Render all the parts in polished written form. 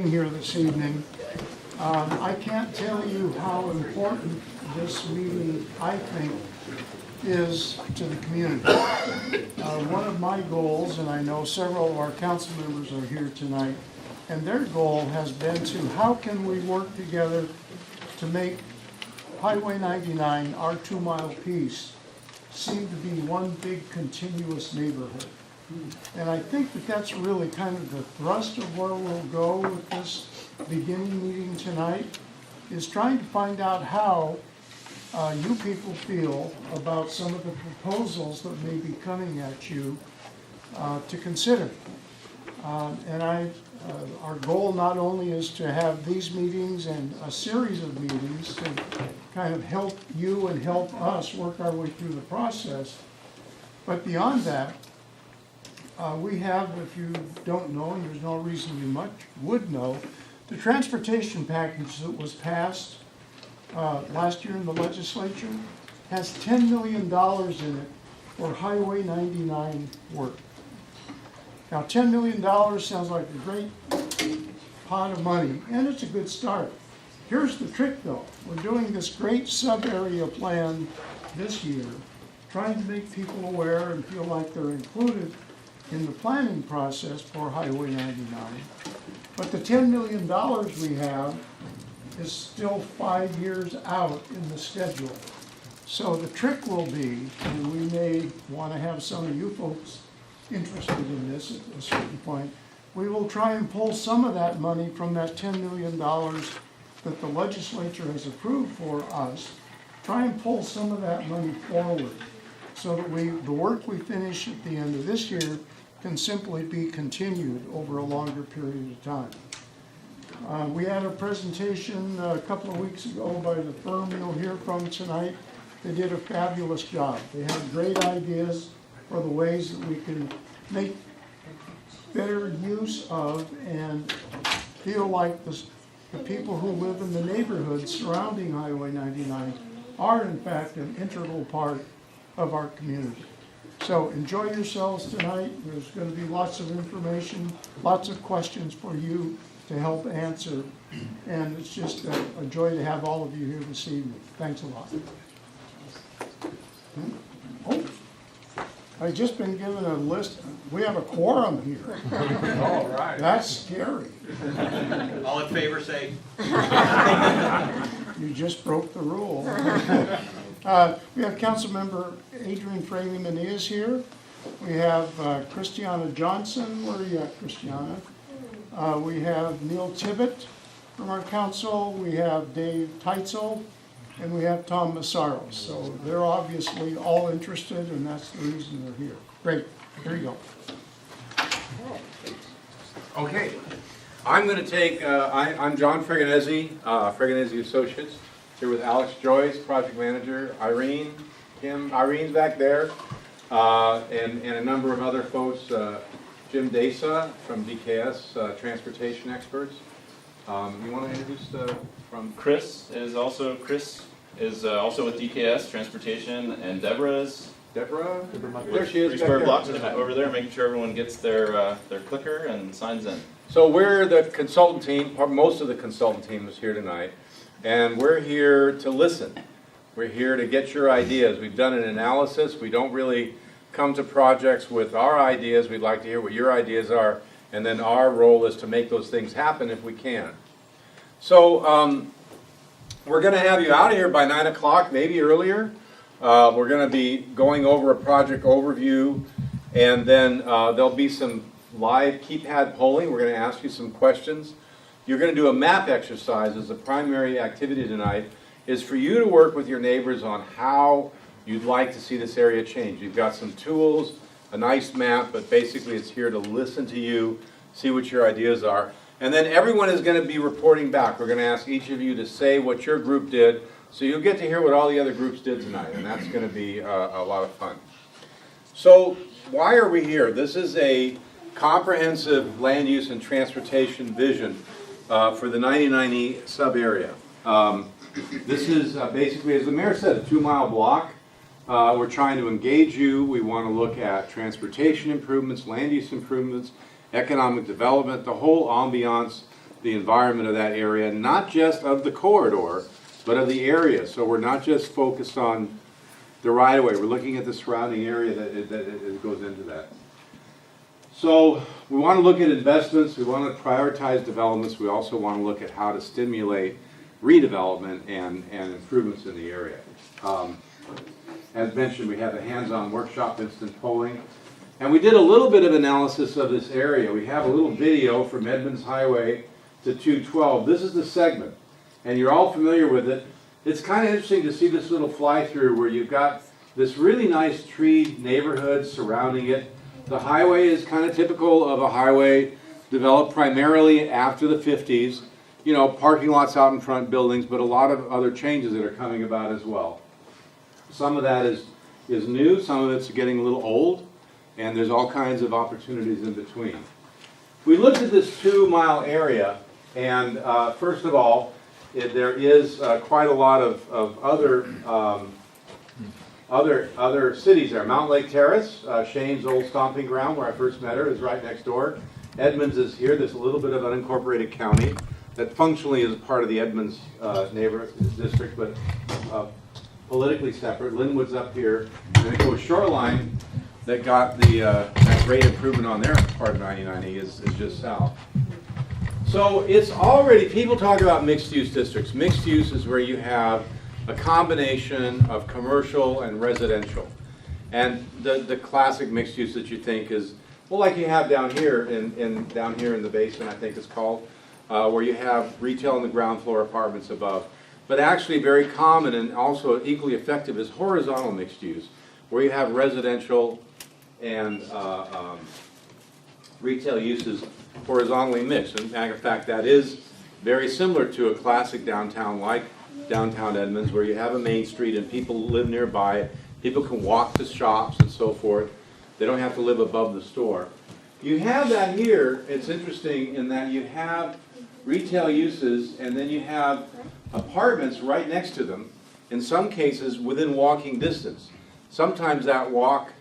Here this evening. I can't tell you how important this meeting, I think, is to the community. One of my goals, and I know several of our council members are here tonight, and their goal has been to how can we work together to make Highway 99, our 2-mile piece, seem to be one big continuous neighborhood. And I think that that's really kind of the thrust of where we'll go with this beginning meeting tonight, is trying to find out how you people feel about some of the proposals that may be coming at you to consider. Our goal not only is to have these meetings and a series of meetings to kind of help you and help us work our way through the process, but beyond that, we have, if you don't know, and there's no reason you would know, the transportation package that was passed last year in the legislature has $10 million in it for Highway 99 work. Now, $10 million sounds like a great pot of money, and it's a good start. Here's the trick, though. We're doing this great sub-area plan this year, trying to make people aware and feel like they're included in the planning process for Highway 99. But the $10 million we have is still 5 years out in the schedule. So the trick will be, and we may want to have some of you folks interested in this at a certain point, we will try and pull some of that money from that $10 million that the legislature has approved for us, try and pull some of that money forward so that the work we finish at the end of this year can simply be continued over a longer period of time. We had a presentation a couple of weeks ago by the firm you'll hear from tonight. They did a fabulous job. They had great ideas for the ways that we can make better use of and feel like the people who live in the neighborhoods surrounding Highway 99 are in fact an integral part of our community. So enjoy yourselves tonight. There's going to be lots of information, lots of questions for you to help answer. And it's just a joy to have all of you here this evening. Thanks a lot. Oh, I've just been given a list. We have a quorum here. All right. That's scary. All in favor say. You just broke the rule. We have Councilmember Adrian Freeman is here. We have Christiana Johnson. Where are you at, Christiana? We have Neil Tibbett from our council. We have Dave Teitzel. And we have Tom Massaros. So they're obviously all interested, and that's the reason they're here. Great. Here you go. Okay. I'm going to take, I'm John Freganesi, Freganesi Associates, here with Alex Joyce, project manager, Irene, Kim, Irene's back there, and a number of other folks, Jim Desa from DKS, transportation experts. You want to introduce from Chris is also with DKS Transportation, and Deborah is Deborah? There she is. 3 square blocks over there, making sure everyone gets their clicker and signs in. So we're the consultant team. Most of the consultant team is here tonight, and we're here to listen. We're here to get your ideas. We've done an analysis. We don't really come to projects with our ideas. We'd like to hear what your ideas are, and then our role is to make those things happen if we can. So we're going to have you out of here by 9 o'clock, maybe earlier. We're going to be going over a project overview, and then there'll be some live keypad polling. We're going to ask you some questions. You're going to do a map exercise as the primary activity tonight, is for you to work with your neighbors on how you'd like to see this area change. You've got some tools, a nice map, but basically it's here to listen to you, see what your ideas are. And then everyone is going to be reporting back. We're going to ask each of you to say what your group did, so you'll get to hear what all the other groups did tonight, and that's going to be a lot of fun. So why are we here? This is a comprehensive land use and transportation vision for the 99E sub-area. This is basically, as the mayor said, a 2-mile block. We're trying to engage you. We want to look at transportation improvements, land use improvements, economic development, the whole ambiance the environment of that area, not just of the corridor, but of the area. So we're not just focused on the right-of-way, we're looking at the surrounding area that goes into that. So we want to look at investments, we want to prioritize developments, we also want to look at how to stimulate redevelopment and improvements in the area. As mentioned, we have a hands-on workshop, instant polling, and we did a little bit of analysis of this area. We have a little video from Edmonds Highway to 212. This is the segment, and you're all familiar with it. It's kind of interesting to see this little fly-through where you've got this really nice tree neighborhood surrounding it. The highway is kind of typical of a highway developed primarily after the 50s. You know, parking lots out in front, buildings, but a lot of other changes that are coming about as well. Some of that is new, some of it's getting a little old, and there's all kinds of opportunities in between. We looked at this 2-mile area, and first of all, there is quite a lot of other cities there. Mountain Lake Terrace, Shane's old stomping ground where I first met her, is right next door. Edmonds is here. There's a little bit of unincorporated county that functionally is part of the Edmonds neighborhood district, but politically separate. Linwood's up here, and of course Shoreline, that got the that great improvement on their part of 99E is just south. So it's already, people talk about mixed-use districts. Mixed use is where you have a combination of commercial and residential. And the classic mixed use that you think is, well, like you have down here down here in the basement, I think it's called, where you have retail on the ground floor, apartments above. But actually very common and also equally effective is horizontal mixed use, where you have residential and retail uses horizontally mixed. In matter of fact, that is very similar to a classic downtown like downtown Edmonds, where you have a main street and people live nearby. People can walk to shops and so forth. They don't have to live above the store. You have that here. It's interesting in that you have retail uses and then you have apartments right next to them, in some cases within walking distance. Sometimes that walk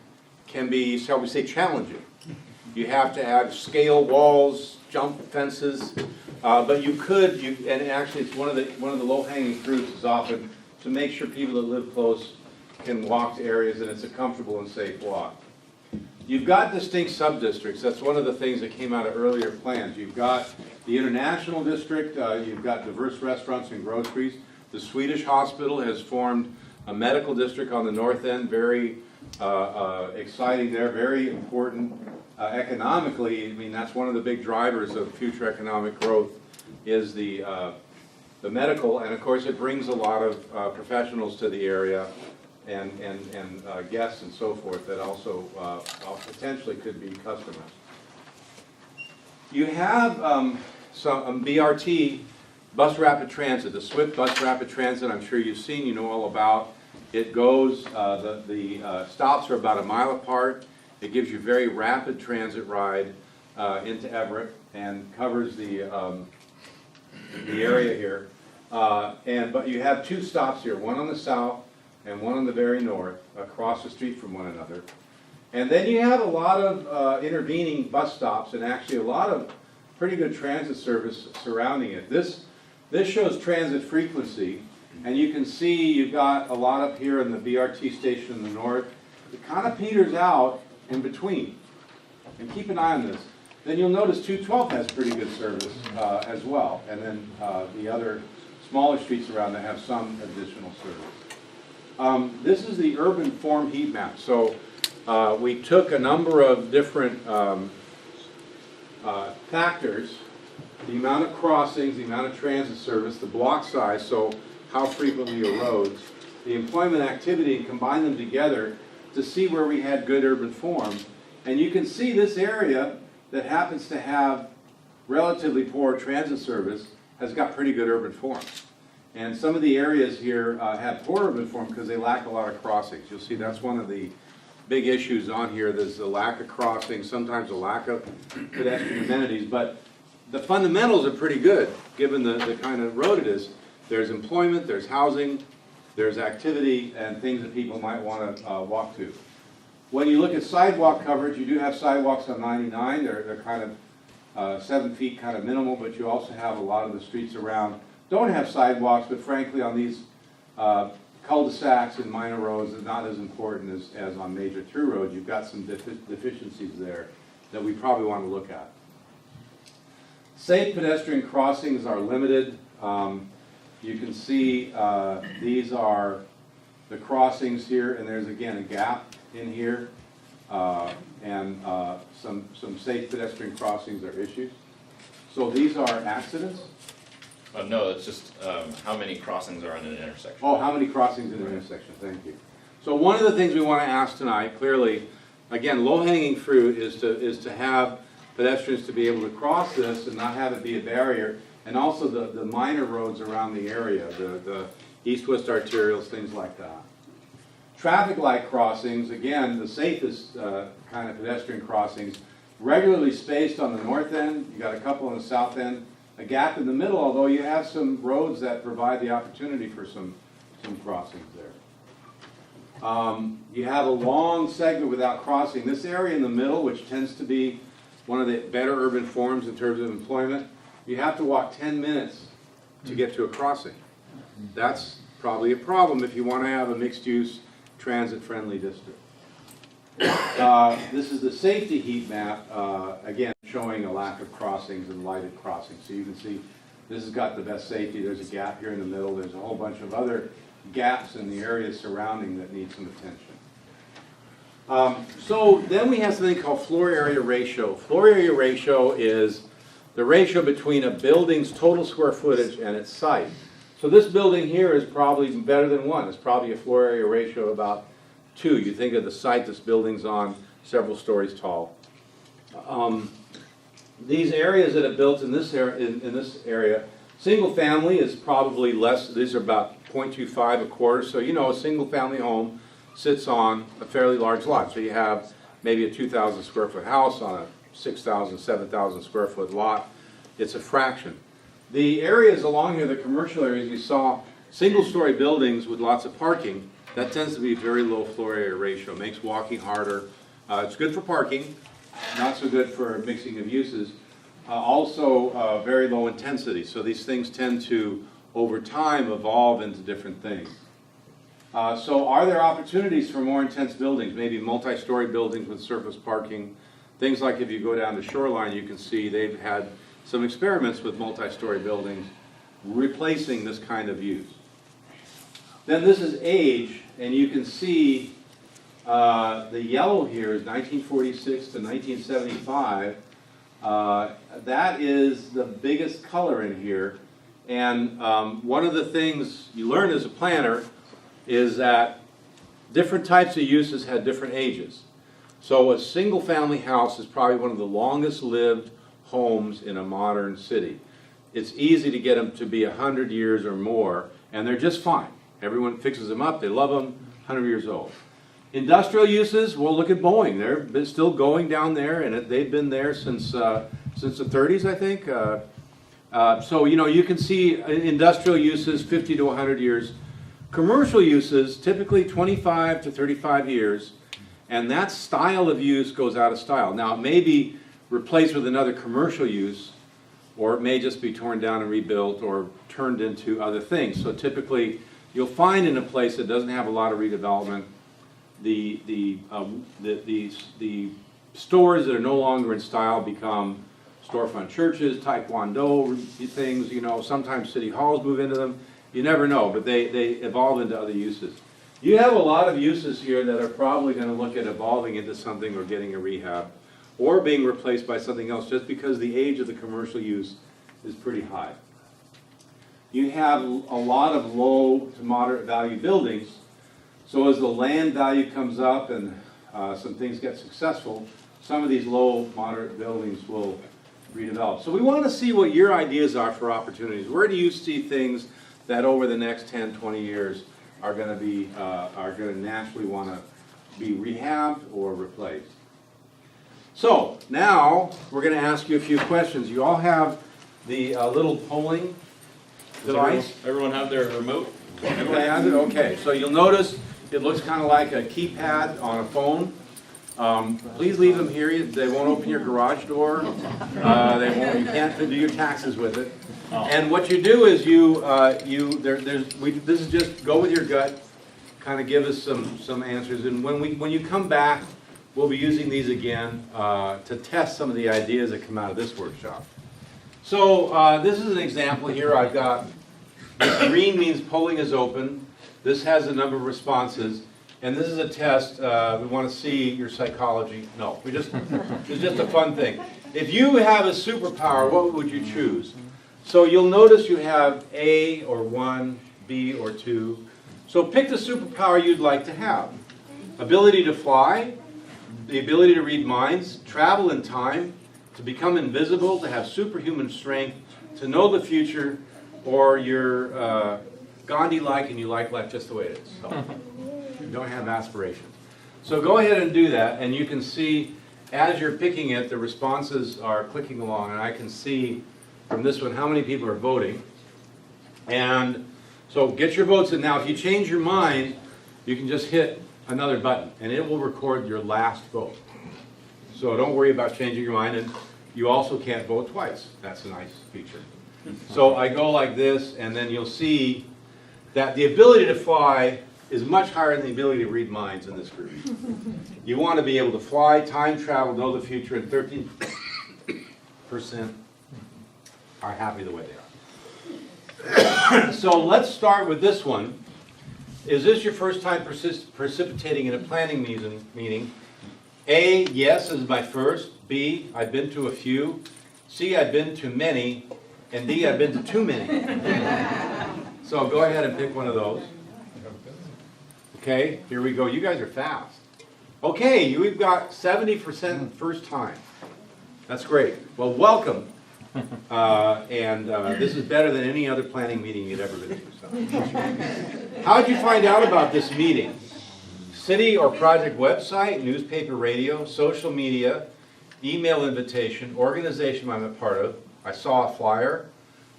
can be, shall we say, challenging. You have to have scale walls, jump fences, but you could, and actually it's one of the low-hanging fruits is often to make sure people that live close can walk to areas and it's a comfortable and safe walk. You've got distinct sub-districts. That's one of the things that came out of earlier plans. You've got the International District, you've got diverse restaurants and groceries. The Swedish Hospital has formed a medical district on the north end, very exciting there, very important economically. I mean, that's one of the big drivers of future economic growth is the medical, and of course it brings a lot of professionals to the area and guests and so forth that also potentially could be customers. You have some BRT, bus rapid transit, the Swift bus rapid transit. I'm sure you've seen, you know all about. It goes, the stops are about a mile apart. It gives you very rapid transit ride into Everett and covers the area here. But you have two stops here, one on the south and one on the very north, across the street from one another. And then you have a lot of intervening bus stops and actually a lot of pretty good transit service surrounding it. This shows transit frequency, and you can see you've got a lot up here in the BRT station in the north. It kind of peters out in between. And keep an eye on this. Then you'll notice 212 has pretty good service as well. And then the other smaller streets around that have some additional service. This is the urban form heat map. So we took a number of different factors, the amount of crossings, the amount of transit service, the block size, so how frequently are roads, the employment activity, and combine them together to see where we had good urban form. And you can see this area that happens to have relatively poor transit service has got pretty good urban form. And some of the areas here have poor urban form because they lack a lot of crossings. You'll see that's one of the big issues on here. There's the lack of crossings, sometimes a lack of pedestrian amenities, but the fundamentals are pretty good given the kind of road it is. There's employment, there's housing, there's activity, and things that people might want to walk to. When you look at sidewalk coverage, you do have sidewalks on 99. They're kind 7 feet kind of minimal, but you also have a lot of the streets around don't have sidewalks, but frankly on these cul-de-sacs and minor roads is not as important as on major through roads. You've got some deficiencies there that we probably want to look at. Safe pedestrian crossings are limited. You can see these are the crossings here, and there's again a gap in here, and some safe pedestrian crossings are issues. So these are accidents. No, it's just how many crossings are on an intersection. Oh, how many crossings in an intersection? Thank you. So one of the things we want to ask tonight, clearly, again, low-hanging fruit is to have pedestrians to be able to cross this and not have it be a barrier, and also the minor roads around the area, the east-west arterials, things like that. Traffic light crossings, again, the safest kind of pedestrian crossings, regularly spaced on the north end. You got a couple on the south end. A gap in the middle, although you have some roads that provide the opportunity for some crossings there. You have a long segment without crossing. This area in the middle, which tends to be one of the better urban forms in terms of employment, you have to walk 10 minutes to get to a crossing. That's probably a problem if you want to have a mixed-use, transit-friendly district. This is the safety heat map, again, showing a lack of crossings and lighted crossings. So you can see this has got the best safety. There's a gap here in the middle. There's a whole bunch of other gaps in the area surrounding that need some attention. So then we have something called floor area ratio. Floor area ratio is the ratio between a building's total square footage and its site. So this building here is probably better than 1. It's probably a floor area ratio of about 2. You think of the site this building's on, several stories tall. These areas that are built in this area, single family is probably less. These are about 0.25 a quarter. So you know a single family home sits on a fairly large lot. So you have maybe a 2,000 square foot house on a 6,000, 7,000 square foot lot. It's a fraction. The areas along here, the commercial areas, you saw single story buildings with lots of parking. That tends to be a very low floor area ratio. It makes walking harder. It's good for parking, not so good for mixing of uses. Also very low intensity. So these things tend to, over time, evolve into different things. So are there opportunities for more intense buildings, maybe multi-story buildings with surface parking? Things like if you go down to Shoreline, you can see they've had some experiments with multi-story buildings replacing this kind of use. Then this is age, and you can see the yellow here is 1946 to 1975. That is the biggest color in here. And one of the things you learn as a planner is that different types of uses had different ages. So a single family house is probably one of the longest lived homes in a modern city. It's easy to get them to be 100 years or more, and they're just fine. Everyone fixes them up, they love them, 100 years old. Industrial uses, well, look at Boeing. They're still going down there, and they've been there since the 30s, I think. So, you know, you can see industrial uses 50 to 100 years. Commercial uses, typically 25 to 35 years, and that style of use goes out of style. Now, it may be replaced with another commercial use, or it may just be torn down and rebuilt or turned into other things. So typically, you'll find in a place that doesn't have a lot of redevelopment, the stores that are no longer in style become storefront churches, taekwondo things, you know, sometimes city halls move into them. You never know, but they evolve into other uses. You have a lot of uses here that are probably going to look at evolving into something or getting a rehab or being replaced by something else just because the age of the commercial use is pretty high. You have a lot of low to moderate value buildings. So as the land value comes up and some things get successful, some of these low moderate buildings will redevelop. So we want to see what your ideas are for opportunities. Where do you see things that over the next 10, 20 years are going to naturally want to be rehabbed or replaced? So now we're going to ask you a few questions. You all have the little polling device. Everyone have their remote? Everyone has it? Okay. So you'll notice it looks kind of like a keypad on a phone. Please leave them here. They won't open your garage door. You can't do your taxes with it. And what you do is this is just go with your gut, kind of give us some answers. And when you come back, we'll be using these again to test some of the ideas that come out of this workshop. So this is an example here. I've got, this green means polling is open. This has a number of responses. And this is a test. We want to see your psychology. No, it's just a fun thing. If you have a superpower, what would you choose? So you'll notice you have A or 1, B or 2. So pick the superpower you'd like to have. Ability to fly, the ability to read minds, travel in time, to become invisible, to have superhuman strength, to know the future, or you're Gandhi-like and you like life just the way it is. So. Don't have aspirations. So go ahead and do that, and you can see as you're picking it, the responses are clicking along, and I can see from this one how many people are voting. And so get your votes in. Now if you change your mind, you can just hit another button, and it will record your last vote. So don't worry about changing your mind, and you also can't vote twice. That's a nice feature. So I go like this, and then you'll see that the ability to fly is much higher than the ability to read minds in this group. You want to be able to fly, time travel, know the future, and 13% are happy the way they are. So let's start with this one. Is this your first time precipitating in a planning meeting? A, yes, this is my first. B, I've been to a few. C, I've been to many. And D, I've been to too many. So go ahead and pick one of those. Okay, here we go. You guys are fast. Okay, we've got 70% first time. That's great. Well, welcome. This is better than any other planning meeting you'd ever been to. So. How did you find out about this meeting? City or project website, newspaper, radio, social media, email invitation, organization I'm a part of. I saw a flyer.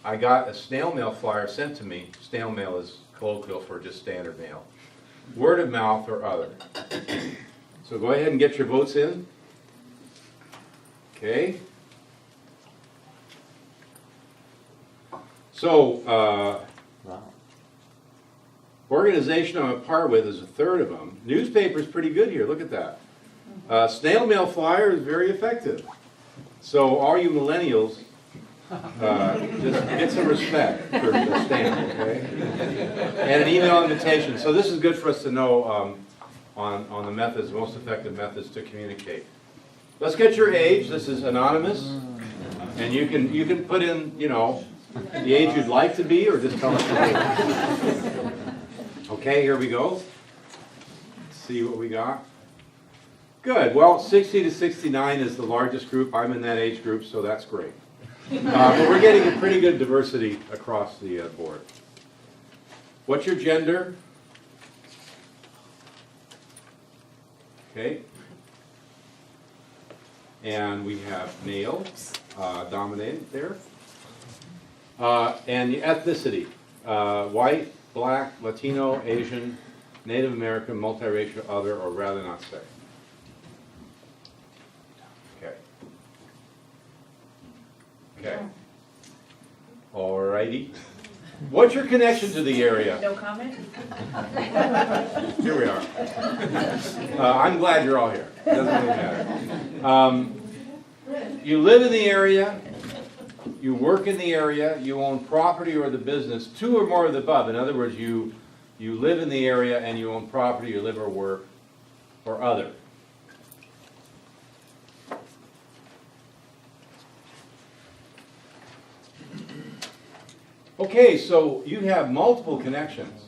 I got a snail mail flyer sent to me. Snail mail is colloquial for just standard mail. Word of mouth or other. So go ahead and get your votes in. Okay. So, organization I'm a part with is a third of them. Newspaper's pretty good here. Look at that. Snail mail flyer is very effective. So all you millennials, just get some respect for the stamp, okay? And an email invitation. So this is good for us to know on the methods, most effective methods to communicate. Let's get your age. This is anonymous, and you can put in, you know, the age you'd like to be, or just tell us your age. Okay, here we go. Let's see what we got. Good. Well, 60 to 69 is the largest group. I'm in that age group, so that's great. But we're getting a pretty good diversity across the board. What's your gender? Okay. And we have male dominated there. And the ethnicity, white, black, Latino, Asian, Native American, multiracial, other, or rather not say. Okay. Okay. All righty. What's your connection to the area? No comment? Here we are. I'm glad you're all here. It doesn't really matter. You live in the area, you work in the area, you own property or the business, two or more of the above. In other words, you live in the area and you own property, you live or work, or other. Okay, so you have multiple connections.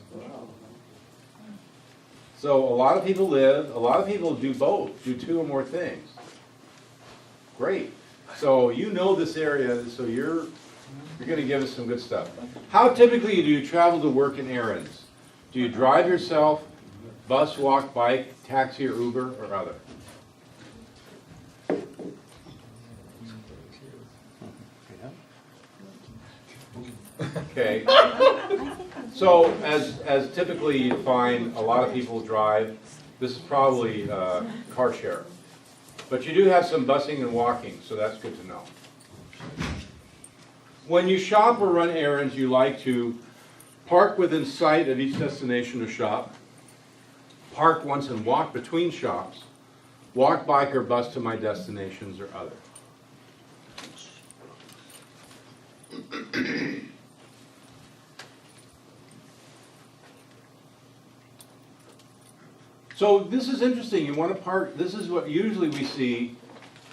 So a lot of people live, a lot of people do both, do two or more things. Great. So you know this area, so you're going to give us some good stuff. How typically do you travel to work in errands? Do you drive yourself, bus, walk, bike, taxi, or Uber, or other? Okay. So as typically you find, a lot of people drive. This is probably car share. But you do have some busing and walking, so that's good to know. When you shop or run errands, you like to park within sight of each destination to shop, park once and walk between shops, walk, bike, or bus to my destinations or other. So this is interesting. You want to park, this is what usually we see,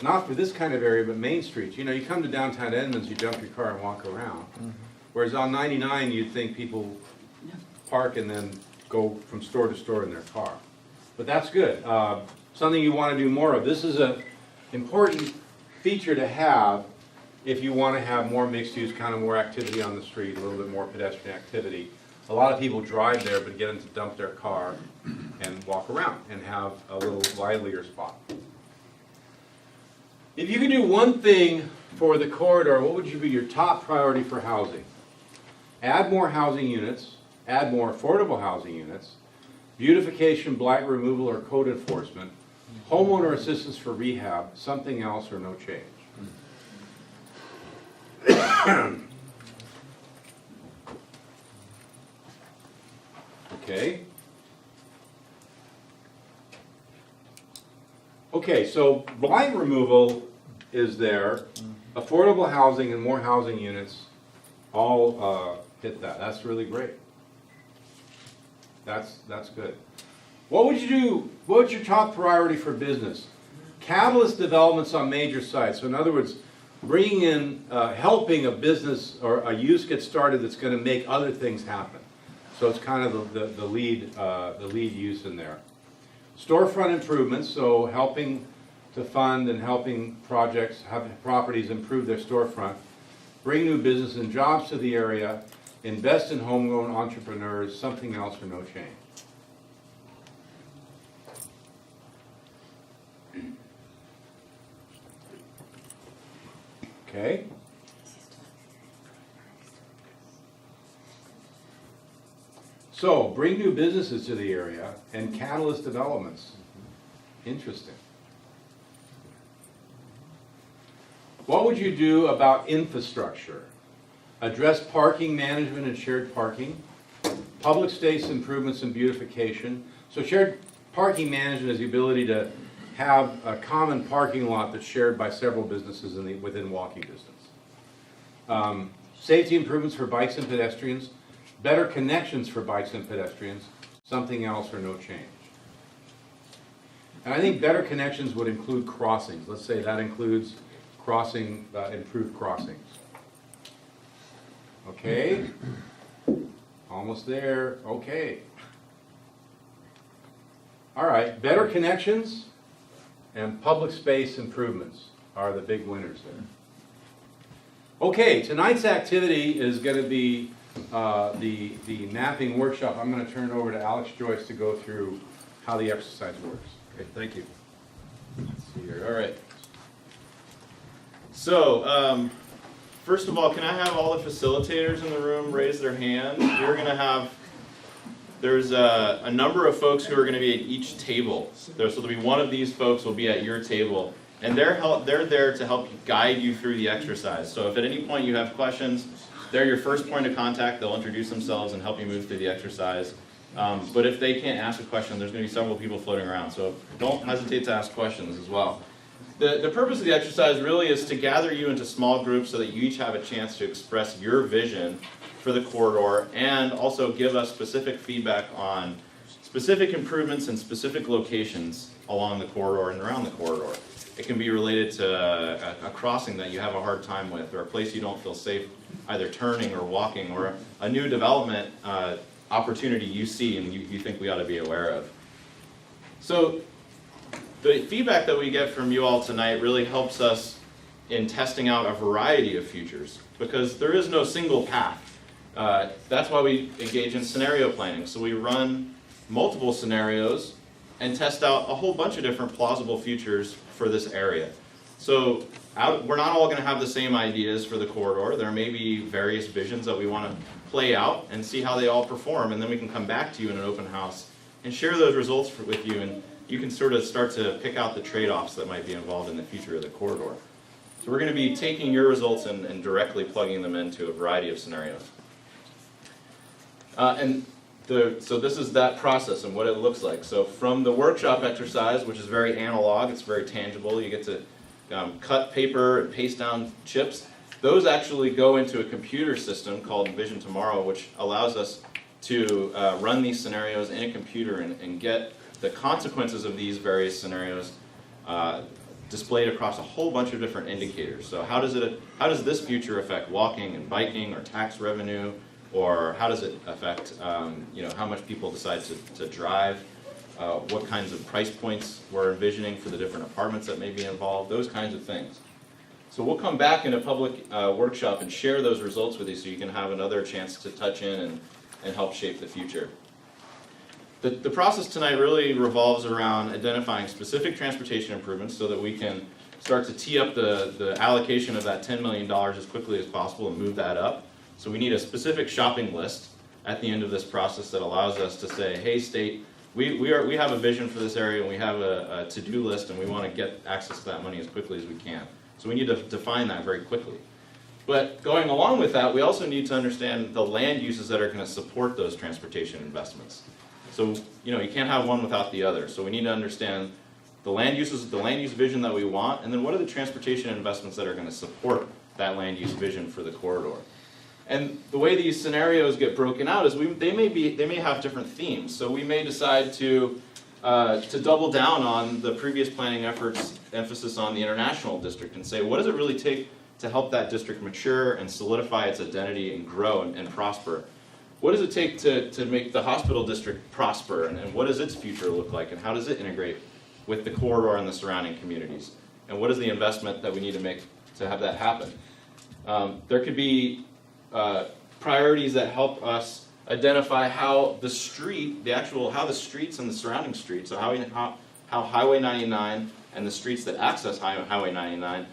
not for this kind of area, but main streets. You know, you come to downtown Edmonds, you dump your car and walk around. Whereas on 99, you'd think people park and then go from store to store in their car. But that's good. Something you want to do more of. This is an important feature to have if you want to have more mixed use, kind of more activity on the street, a little bit more pedestrian activity. A lot of people drive there but get them to dump their car and walk around and have a little livelier spot. If you could do one thing for the corridor, what would be your top priority for housing? Add more housing units, add more affordable housing units, beautification, blight removal, or code enforcement, homeowner assistance for rehab, something else, or no change. Okay. Okay, so blight removal is there, affordable housing and more housing units all hit that. That's really great. That's good. What would you do? What's your top priority for business? Catalyst developments on major sites. So in other words, bringing in, helping a business or a use get started that's going to make other things happen. So it's kind of the lead use in there. Storefront improvements, so helping to fund and helping projects, have properties improve their storefront, bring new business and jobs to the area, invest in homegrown entrepreneurs, something else, or no change. Okay. So, bring new businesses to the area and catalyst developments. Interesting. What would you do about infrastructure? Address parking management and shared parking, public space improvements and beautification. So shared parking management is the ability to have a common parking lot that's shared by several businesses within walking distance. Safety improvements for bikes and pedestrians, better connections for bikes and pedestrians, something else, or no change. And I think better connections would include crossings. Let's say that includes crossing, improved crossings. Okay, almost there. Okay. All right, better connections and public space improvements are the big winners there. Okay, tonight's activity is going to be the mapping workshop. I'm going to turn it over to Alex Joyce to go through how the exercise works. Okay, thank you. Let's see here. All right. So, first of all, can I have all the facilitators in the room raise their hand? We're going to have, there's a number of folks who are going to be at each table. So there'll be one of these folks will be at your table. And they're there to help guide you through the exercise. So if at any point you have questions, they're your first point of contact. They'll introduce themselves and help you move through the exercise. But if they can't ask a question, there's going to be several people floating around. So don't hesitate to ask questions as well. The purpose of the exercise really is to gather you into small groups so that you each have a chance to express your vision for the corridor and also give us specific feedback on specific improvements in specific locations along the corridor and around the corridor. It can be related to a crossing that you have a hard time with, or a place you don't feel safe either turning or walking, or a new development opportunity you see and you think we ought to be aware of. So the feedback that we get from you all tonight really helps us in testing out a variety of futures, because there is no single path. That's why we engage in scenario planning. So we run multiple scenarios and test out a whole bunch of different plausible futures for this area. So we're not all going to have the same ideas for the corridor. There may be various visions that we want to play out and see how they all perform, and then we can come back to you in an open house and share those results with you and you can sort of start to pick out the trade-offs that might be involved in the future of the corridor. So we're going to be taking your results and directly plugging them into a variety of scenarios. So this is that process and what it looks like. So from the workshop exercise, which is very analog, it's very tangible, you get to cut paper and paste down chips. Those actually go into a computer system called Envision Tomorrow, which allows us to run these scenarios in a computer and get the consequences of these various scenarios displayed across a whole bunch of different indicators. So how does this future affect walking and biking or tax revenue, or how does it affect how much people decide to drive, what kinds of price points we're envisioning for the different apartments that may be involved, those kinds of things. So we'll come back in a public workshop and share those results with you so you can have another chance to touch in and help shape the future. The process tonight really revolves around identifying specific transportation improvements so that we can start to tee up the allocation of that $10 million as quickly as possible and move that up. So we need a specific shopping list at the end of this process that allows us to say, hey state, we have a vision for this area and we have a to-do list and we want to get access to that money as quickly as we can. So we need to define that very quickly. But going along with that, we also need to understand the land uses that are going to support those transportation investments. So you can't have one without the other. So we need to understand the land use vision that we want, and then what are the transportation investments that are going to support that land use vision for the corridor. And the way these scenarios get broken out is they may have different themes. So we may decide to double down on the previous planning efforts' emphasis on the international district and say, what does it really take to help that district mature and solidify its identity and grow and prosper? What does it take to make the hospital district prosper, and what does its future look like, and how does it integrate with the corridor and the surrounding communities? And what is the investment that we need to make to have that happen? There could be priorities that help us identify how the street, how the streets and the surrounding streets, so how Highway 99 and the streets that access Highway 99,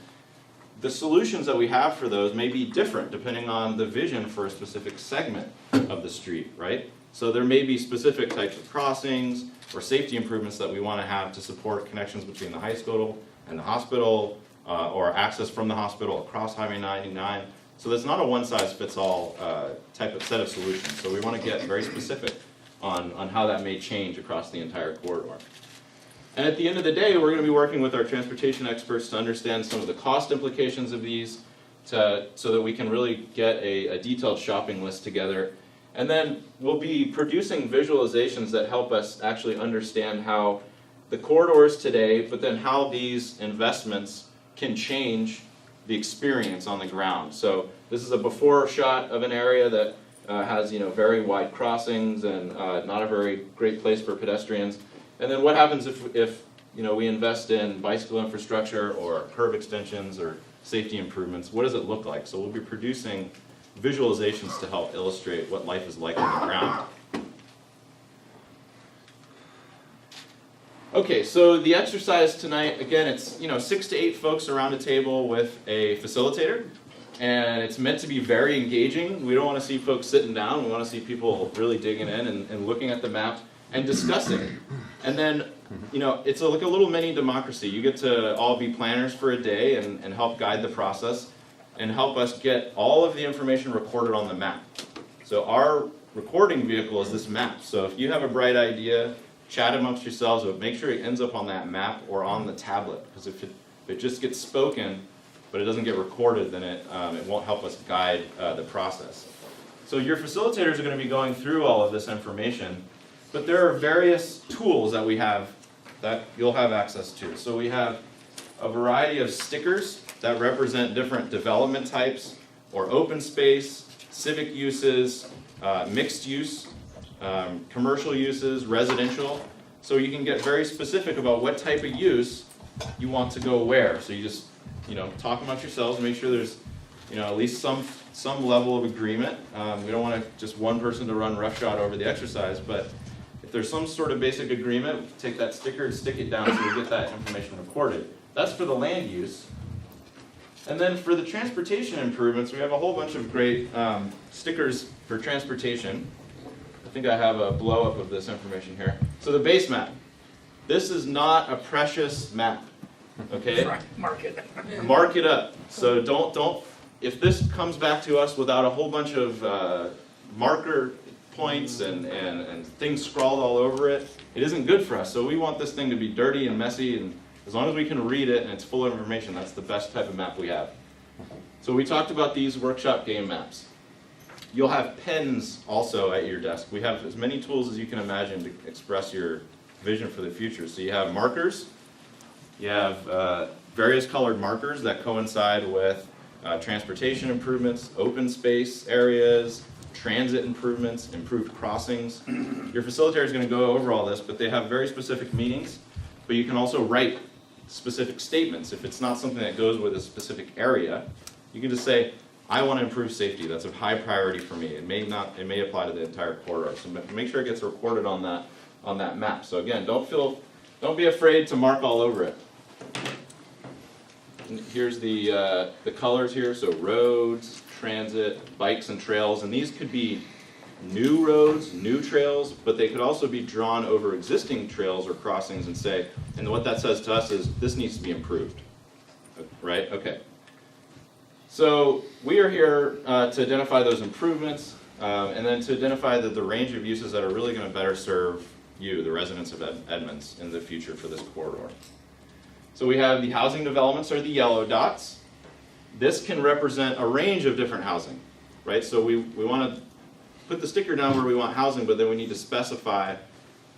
the solutions that we have for those may be different depending on the vision for a specific segment of the street, right? So there may be specific types of crossings or safety improvements that we want to have to support connections between the high school and the hospital, or access from the hospital across Highway 99. So that's not a one-size-fits-all type of set of solutions. So we want to get very specific on how that may change across the entire corridor. And at the end of the day, we're going to be working with our transportation experts to understand some of the cost implications of these so that we can really get a detailed shopping list together. And then we'll be producing visualizations that help us actually understand how the corridors today, but then how these investments can change the experience on the ground. So this is a before shot of an area that has very wide crossings and not a very great place for pedestrians. And then what happens if we invest in bicycle infrastructure or curb extensions or safety improvements? What does it look like? So we'll be producing visualizations to help illustrate what life is like on the ground. Okay, so the exercise tonight, again, it's 6 to 8 folks around a table with a facilitator, and it's meant to be very engaging. We don't want to see folks sitting down. We want to see people really digging in and looking at the map and discussing. And then, it's like a little mini democracy. You get to all be planners for a day and help guide the process and help us get all of the information recorded on the map. So our recording vehicle is this map. So if you have a bright idea, chat amongst yourselves, but make sure it ends up on that map or on the tablet. Because if it just gets spoken, but it doesn't get recorded, then it won't help us guide the process. So your facilitators are going to be going through all of this information, but there are various tools that we have that you'll have access to. So we have a variety of stickers that represent different development types or open space, civic uses, mixed use, commercial uses, residential. So you can get very specific about what type of use you want to go where. So you just talk amongst yourselves, make sure there's at least some level of agreement. We don't want just one person to run roughshod over the exercise, but if there's some sort of basic agreement, take that sticker and stick it down so we get that information recorded. That's for the land use. And then for the transportation improvements, we have a whole bunch of great stickers for transportation. I think I have a blow-up of this information here. So the base map. This is not a precious map, okay? Mark it. Mark it up. So don't, if this comes back to us without a whole bunch of marker points and things scrawled all over it, it isn't good for us. So we want this thing to be dirty and messy, and as long as we can read it and it's full of information, that's the best type of map we have. So we talked about these workshop game maps. You'll have pens also at your desk. We have as many tools as you can imagine to express your vision for the future. So you have markers, you have various colored markers that coincide with transportation improvements, open space areas, transit improvements, improved crossings. Your facilitator is going to go over all this, but they have very specific meanings. But you can also write specific statements. If it's not something that goes with a specific area, you can just say, I want to improve safety. That's a high priority for me. It may apply to the entire corridor. So make sure it gets recorded on that map. So again, don't be afraid to mark all over it. And here's the colors here. So roads, transit, bikes and trails, and these could be new roads, new trails, but they could also be drawn over existing trails or crossings and say, and what that says to us is this needs to be improved, right? Okay. So we are here to identify those improvements and then to identify the range of uses that are really going to better serve you, the residents of Edmonds, in the future for this corridor. So we have the housing developments, or the yellow dots. This can represent a range of different housing, right? So we want to put the sticker down where we want housing, but then we need to specify,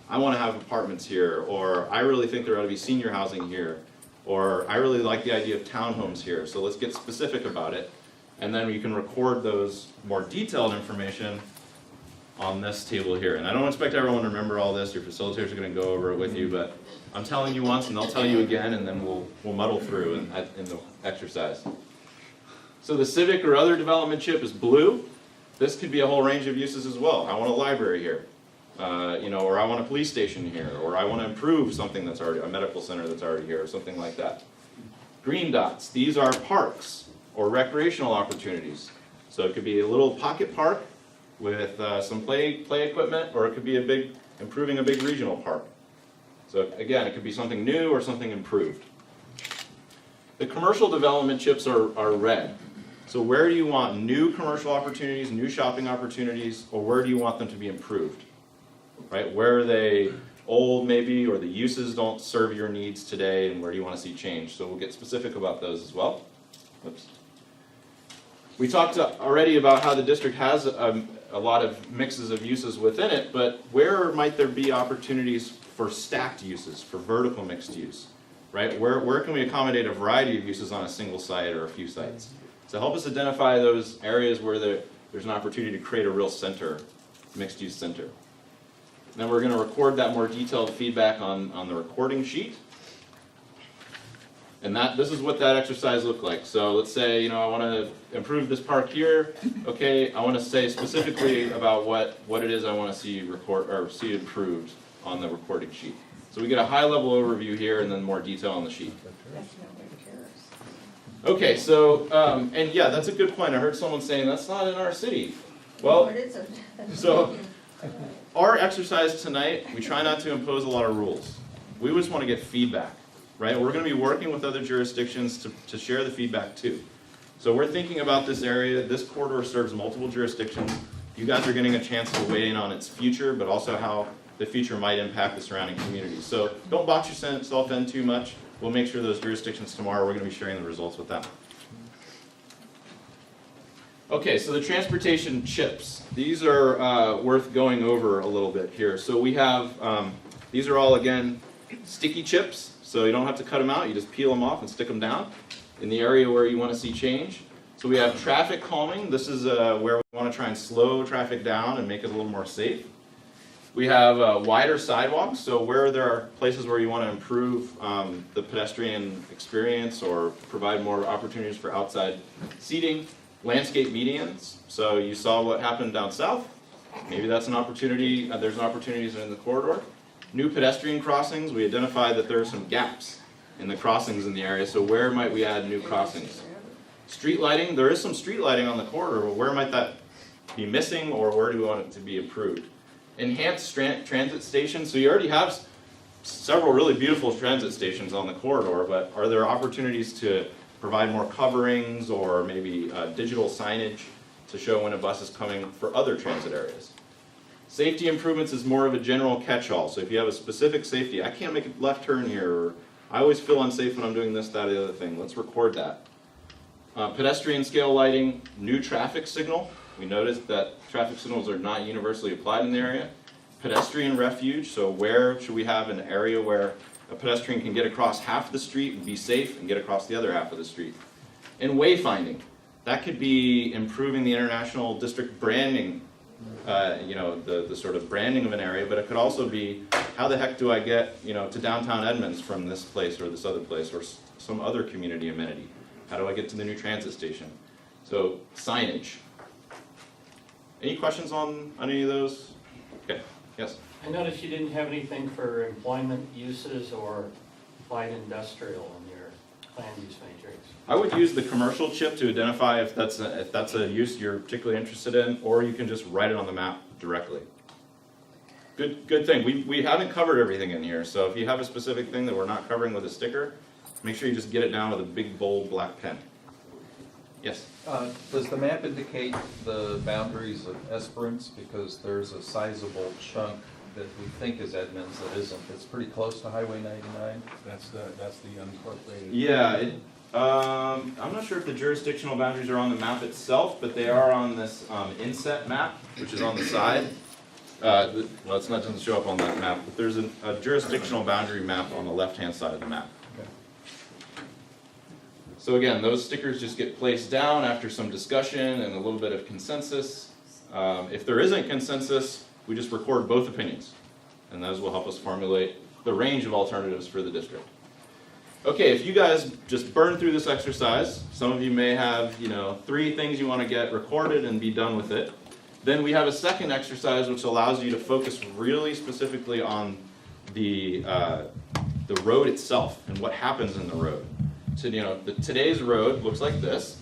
I want to have apartments here, or I really think there ought to be senior housing here, or I really like the idea of townhomes here, so let's get specific about it. And then you can record those more detailed information on this table here. And I don't expect everyone to remember all this, your facilitators are going to go over it with you, but I'm telling you once and they'll tell you again, and then we'll muddle through in the exercise. So the civic or other development chip is blue. This could be a whole range of uses as well. I want a library here, or I want a police station here, or I want to improve something that's already, a medical center that's already here, or something like that. Green dots, these are parks or recreational opportunities. So it could be a little pocket park with some play equipment, or it could be improving a big regional park. So again, it could be something new or something improved. The commercial development chips are red. So where do you want new commercial opportunities, new shopping opportunities, or where do you want them to be improved? Right? Where are they old maybe, or the uses don't serve your needs today, and where do you want to see change? So we'll get specific about those as well. Oops. We talked already about how the district has a lot of mixes of uses within it, but where might there be opportunities for stacked uses, for vertical mixed use? Right? Where can we accommodate a variety of uses on a single site or a few sites? So help us identify those areas where there's an opportunity to create a real center, mixed use center. Then we're going to record that more detailed feedback on the recording sheet. And this is what that exercise looked like. So let's say, I want to improve this park here. Okay, I want to say specifically about what it is I want to see see improved on the recording sheet. So we get a high level overview here and then more detail on the sheet. Okay, so, and yeah, that's a good point. I heard someone saying that's not in our city. Well, so our exercise tonight, we try not to impose a lot of rules. We just want to get feedback, right? We're going to be working with other jurisdictions to share the feedback too. So we're thinking about this area. This corridor serves multiple jurisdictions. You guys are getting a chance to weigh in on its future, but also how the future might impact the surrounding communities. So don't box yourself in too much. We'll make sure those jurisdictions tomorrow, we're going to be sharing the results with them. Okay, so the transportation chips. These are worth going over a little bit here. So we have, these are all, again, sticky chips. So you don't have to cut them out. You just peel them off and stick them down in the area where you want to see change. So we have traffic calming. This is where we want to try and slow traffic down and make it a little more safe. We have wider sidewalks, so where there are places where you want to improve the pedestrian experience or provide more opportunities for outside seating. Landscape medians, so you saw what happened down south. Maybe that's an opportunity, there's opportunities in the corridor. New pedestrian crossings, we identified that there are some gaps in the crossings in the area, so where might we add new crossings? Street lighting, there is some street lighting on the corridor, but where might that be missing, or where do we want it to be improved? Enhanced transit stations, so you already have several really beautiful transit stations on the corridor, but are there opportunities to provide more coverings or maybe digital signage to show when a bus is coming for other transit areas? Safety improvements is more of a general catch-all. So if you have a specific safety, I can't make a left turn here, or I always feel unsafe when I'm doing this, that, or the other thing. Let's record that. Pedestrian scale lighting, new traffic signal. We noticed that traffic signals are not universally applied in the area. Pedestrian refuge, so where should we have an area where a pedestrian can get across half the street and be safe and get across the other half of the street. And wayfinding. That could be improving the international district branding, the sort of branding of an area, but it could also be, how the heck do I get, to downtown Edmonds from this place or this other place or some other community amenity? How do I get to the new transit station? So signage. Any questions on any of those? Okay, yes? I noticed you didn't have anything for employment uses or light industrial in your land use matrix. I would use the commercial chip to identify if that's a use you're particularly interested in, or you can just write it on the map directly. Good thing. We haven't covered everything in here, so if you have a specific thing that we're not covering with a sticker, make sure you just get it down with a big, bold, black pen. Yes? Does the map indicate the boundaries of Esperance? Because there's a sizable chunk that we think is Edmonds that isn't. It's pretty close to Highway 99. That's the unincorporated. Yeah, I'm not sure if the jurisdictional boundaries are on the map itself, but they are on this inset map, which is on the side. Well, doesn't show up on that map, but there's a jurisdictional boundary map on the left-hand side of the map. So again, those stickers just get placed down after some discussion and a little bit of consensus. If there isn't consensus, we just record both opinions, and those will help us formulate the range of alternatives for the district. Okay, if you guys just burn through this exercise, some of you may have 3 things you want to get recorded and be done with it. Then we have a second exercise which allows you to focus really specifically on the road itself and what happens in the road. So today's road looks like this.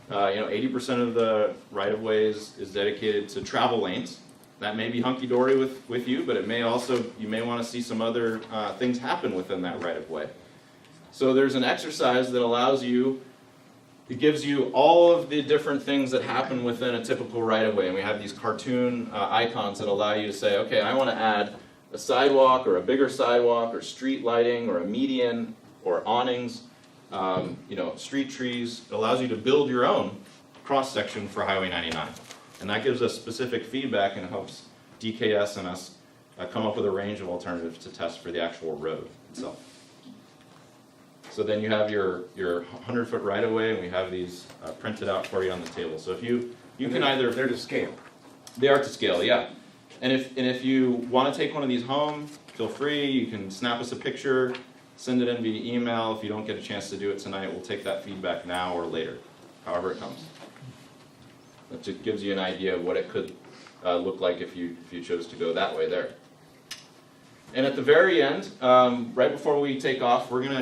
80% of the right-of-way is dedicated to travel lanes. That may be hunky-dory with you, but it may also, you may want to see some other things happen within that right-of-way. So there's an exercise that allows you, it gives you all of the different things that happen within a typical right-of-way. And we have these cartoon icons that allow you to say, okay, I want to add a sidewalk or a bigger sidewalk or street lighting or a median or awnings, street trees. It allows you to build your own cross-section for Highway 99. And that gives us specific feedback and helps DKS and us come up with a range of alternatives to test for the actual road itself. So then you have your 100-foot right-of-way, and we have these printed out for you on the table. So if you can either... They're to scale. They are to scale, yeah. And if you want to take one of these home, feel free. You can snap us a picture, send it in via email. If you don't get a chance to do it tonight, we'll take that feedback now or later, however it comes. That just gives you an idea of what it could look like if you chose to go that way there. And at the very end, right before we take off, we're going to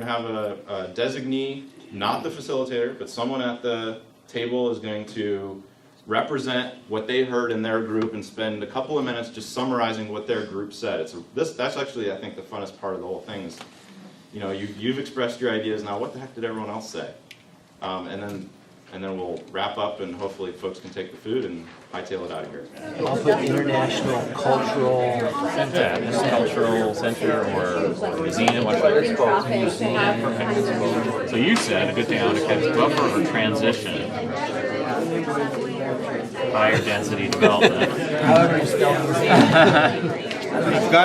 have a designee, not the facilitator, but someone at the table is going to represent what they heard in their group and spend a couple of minutes just summarizing what their group said. That's actually, I think, the funnest part of the whole thing is, you've expressed your ideas, now what the heck did everyone else say? And then we'll wrap up, and hopefully folks can take the food and hightail it out of here. Also international cultural center or museum. So you said a good thing I would have kept buffer or transition, higher density development.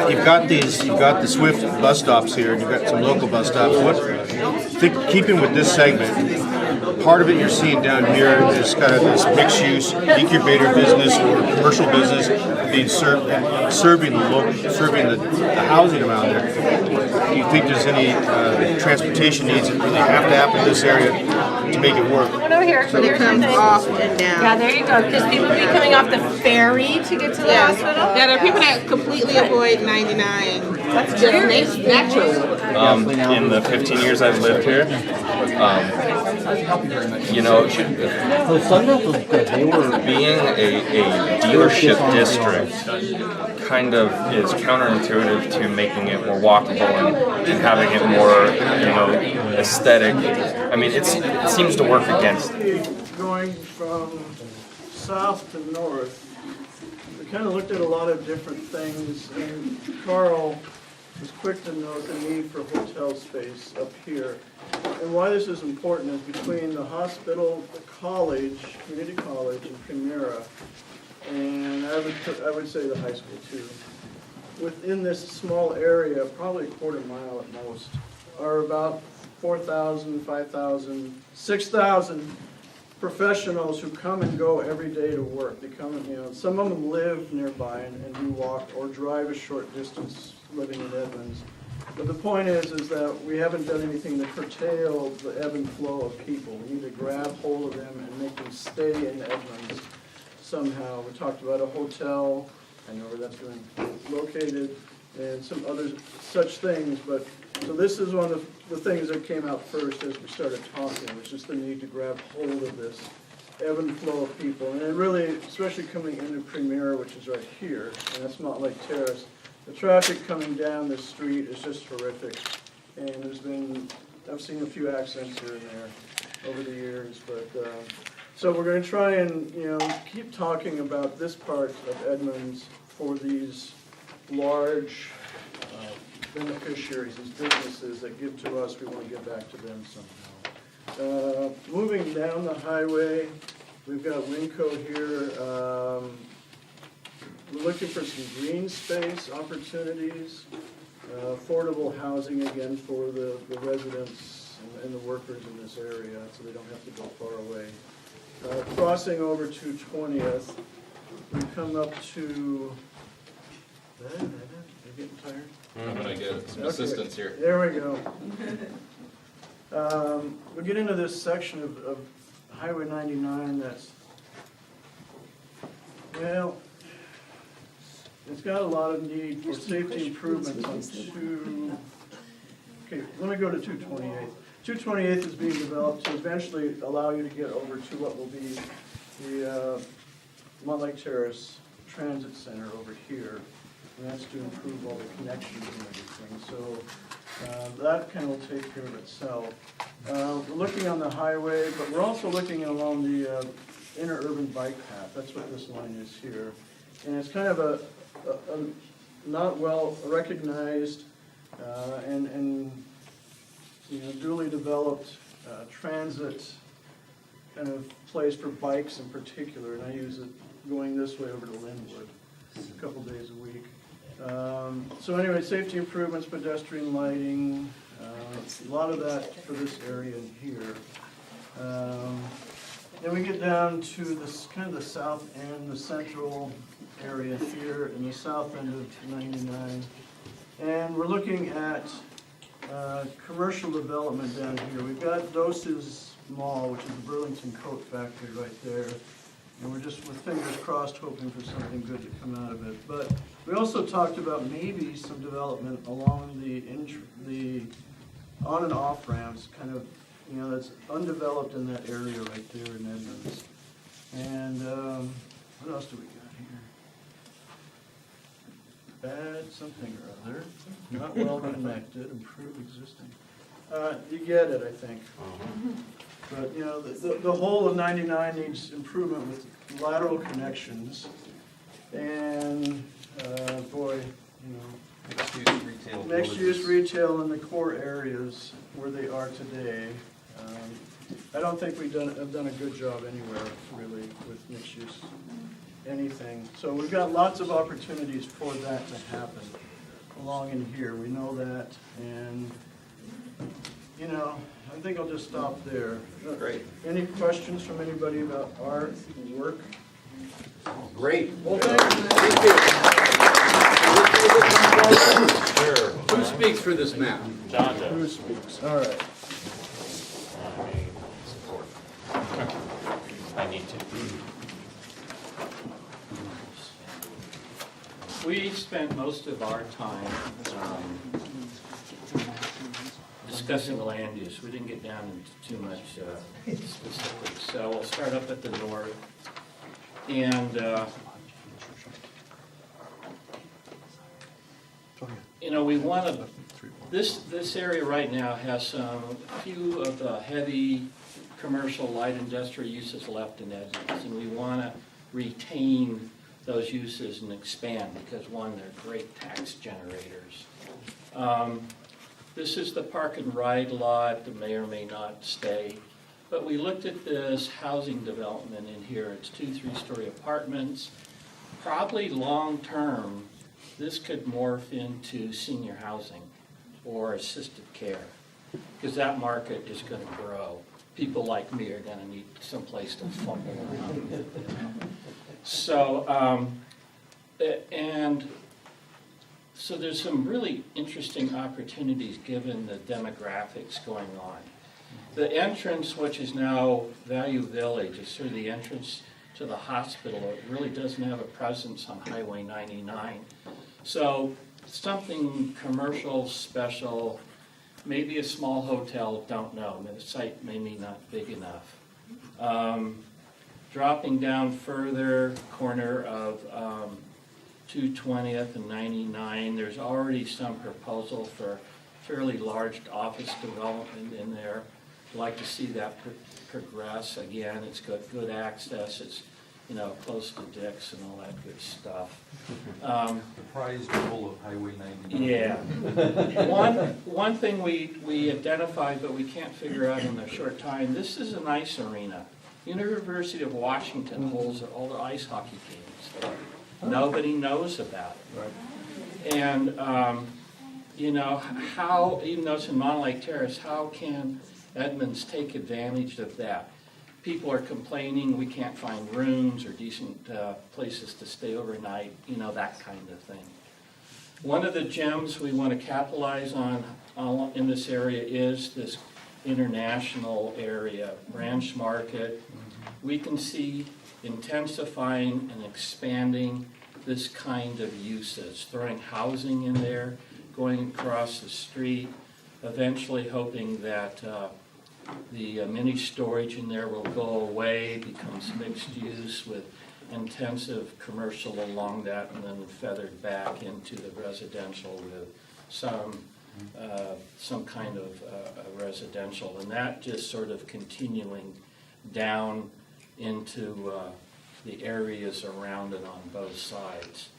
You've got the Swift bus stops here, and you've got some local bus stops. Keeping with this segment, part of it you're seeing down here is kind of this mixed use incubator business or commercial business being serving the housing around there. Do you think there's any transportation needs that really have to happen in this area to make it work? One over here. So it comes off and down. Yeah, there you go. Because people be coming off the ferry to get to the hospital. Yeah, there are people that completely avoid 99. That's just naturally. In the 15 years I've lived here, being a dealership district kind of is counterintuitive to making it more walkable and having it more, aesthetic. I mean, it seems to work against it. Going from south to north, we kind of looked at a lot of different things, and Carl was quick to note the need for hotel space up here. And why this is important is between the hospital, the college, community college, and Primera, and I would say the high school too. Within this small area, probably a quarter mile at most, are about 4,000, 5,000, 6,000 professionals who come and go every day to work. They come and, some of them live nearby and do walk or drive a short distance living in Edmonds. But the point is that we haven't done anything to curtail the ebb and flow of people. We need to grab hold of them and make them stay in Edmonds somehow. We talked about a hotel, I know where that's going located, and some other such things, but so this is one of the things that came out first as we started talking, was just the need to grab hold of this ebb and flow of people. And it really, especially coming into Primera, which is right here, and that's not like Terrace, the traffic coming down this street is just horrific. And I've seen a few accidents here and there over the years, but so we're going to try and keep talking about this part of Edmonds for these large beneficiaries, these businesses that give to us. We want to give back to them somehow. Moving down the highway, we've got Winco here. We're looking for some green space opportunities, affordable housing again for the residents and the workers in this area, so they don't have to go far away. Crossing over to 20th, we come up to, you're getting tired? I'm gonna get some assistance here. There we go. We get into this section of Highway 99 that's, well, it's got a lot of need for safety improvements on okay, let me go to 228th. 228th is being developed to eventually allow you to get over to what will be the Montlake Terrace Transit Center over here. And that's to improve all the connections and everything. So that kind of will take care of itself. We're looking on the highway, but we're also looking along the interurban bike path. That's what this line is here. And it's kind of a not well recognized and duly developed transit kind of place for bikes in particular. And I use it going this way over to Linwood a couple days a week. So anyway, safety improvements, pedestrian lighting, a lot of that for this area in here. Then we get down to this kind of the south end, the central area here in the south end of 99. And we're looking at commercial development down here. We've got Doses Mall, which is the Burlington Coat Factory right there. And we're just with fingers crossed hoping for something good to come out of it. But we also talked about maybe some development along the on and off ramps, kind of, that's undeveloped in that area right there in Edmonds. And what else do we got here? Bad something or other, not well connected, improve existing. You get it, I think. But, the whole of 99 needs improvement with lateral connections. And, mixed-use retail in the core areas where they are today. I don't think have done a good job anywhere, really, with mixed-use anything. So we've got lots of opportunities for that to happen along in here. We know that, and I think I'll just stop there. Great. Any questions from anybody about our work? Great. Well, Who speaks for this map? John does. Who speaks? All right. I need to. We spent most of our time discussing land use. We didn't get down into too much specifics. So we'll start up at the north. And we want to, this area right now has a few of the heavy commercial light industrial uses left in Edmonds, and we want to retain those uses and expand because, one, they're great tax generators. This is the park and ride lot that may or may not stay. But we looked at this housing development in here. It's 2 3-story apartments. Probably long-term, this could morph into senior housing or assisted care, because that market is going to grow. People like me are going to need someplace to fumble around. So, so there's some really interesting opportunities given the demographics going on. The entrance, which is now Value Village, is sort of the entrance to the hospital. It really doesn't have a presence on Highway 99. So something commercial, special, maybe a small hotel, don't know. I mean, the site may be not big enough. Dropping down further, corner of 220th and 99, there's already some proposal for fairly large office development in there. I'd like to see that progress. Again, it's got good access. It's, close to Dick's and all that good stuff. The prize role of Highway 99. Yeah. One thing we identified, but we can't figure out in a short time, this is an ice arena. University of Washington holds all the ice hockey games there. Nobody knows about it. Right. And, how, even though it's in Mountain Lake Terrace, how can Edmonds take advantage of that? People are complaining we can't find rooms or decent places to stay overnight, that kind of thing. One of the gems we want to capitalize on in this area is this international area, branch market. We can see intensifying and expanding this kind of uses, throwing housing in there, going across the street, eventually hoping that the mini storage in there will go away, becomes mixed use with intensive commercial along that, and then feathered back into the residential with some kind of residential, and that just sort of continuing down into the areas around it on both sides.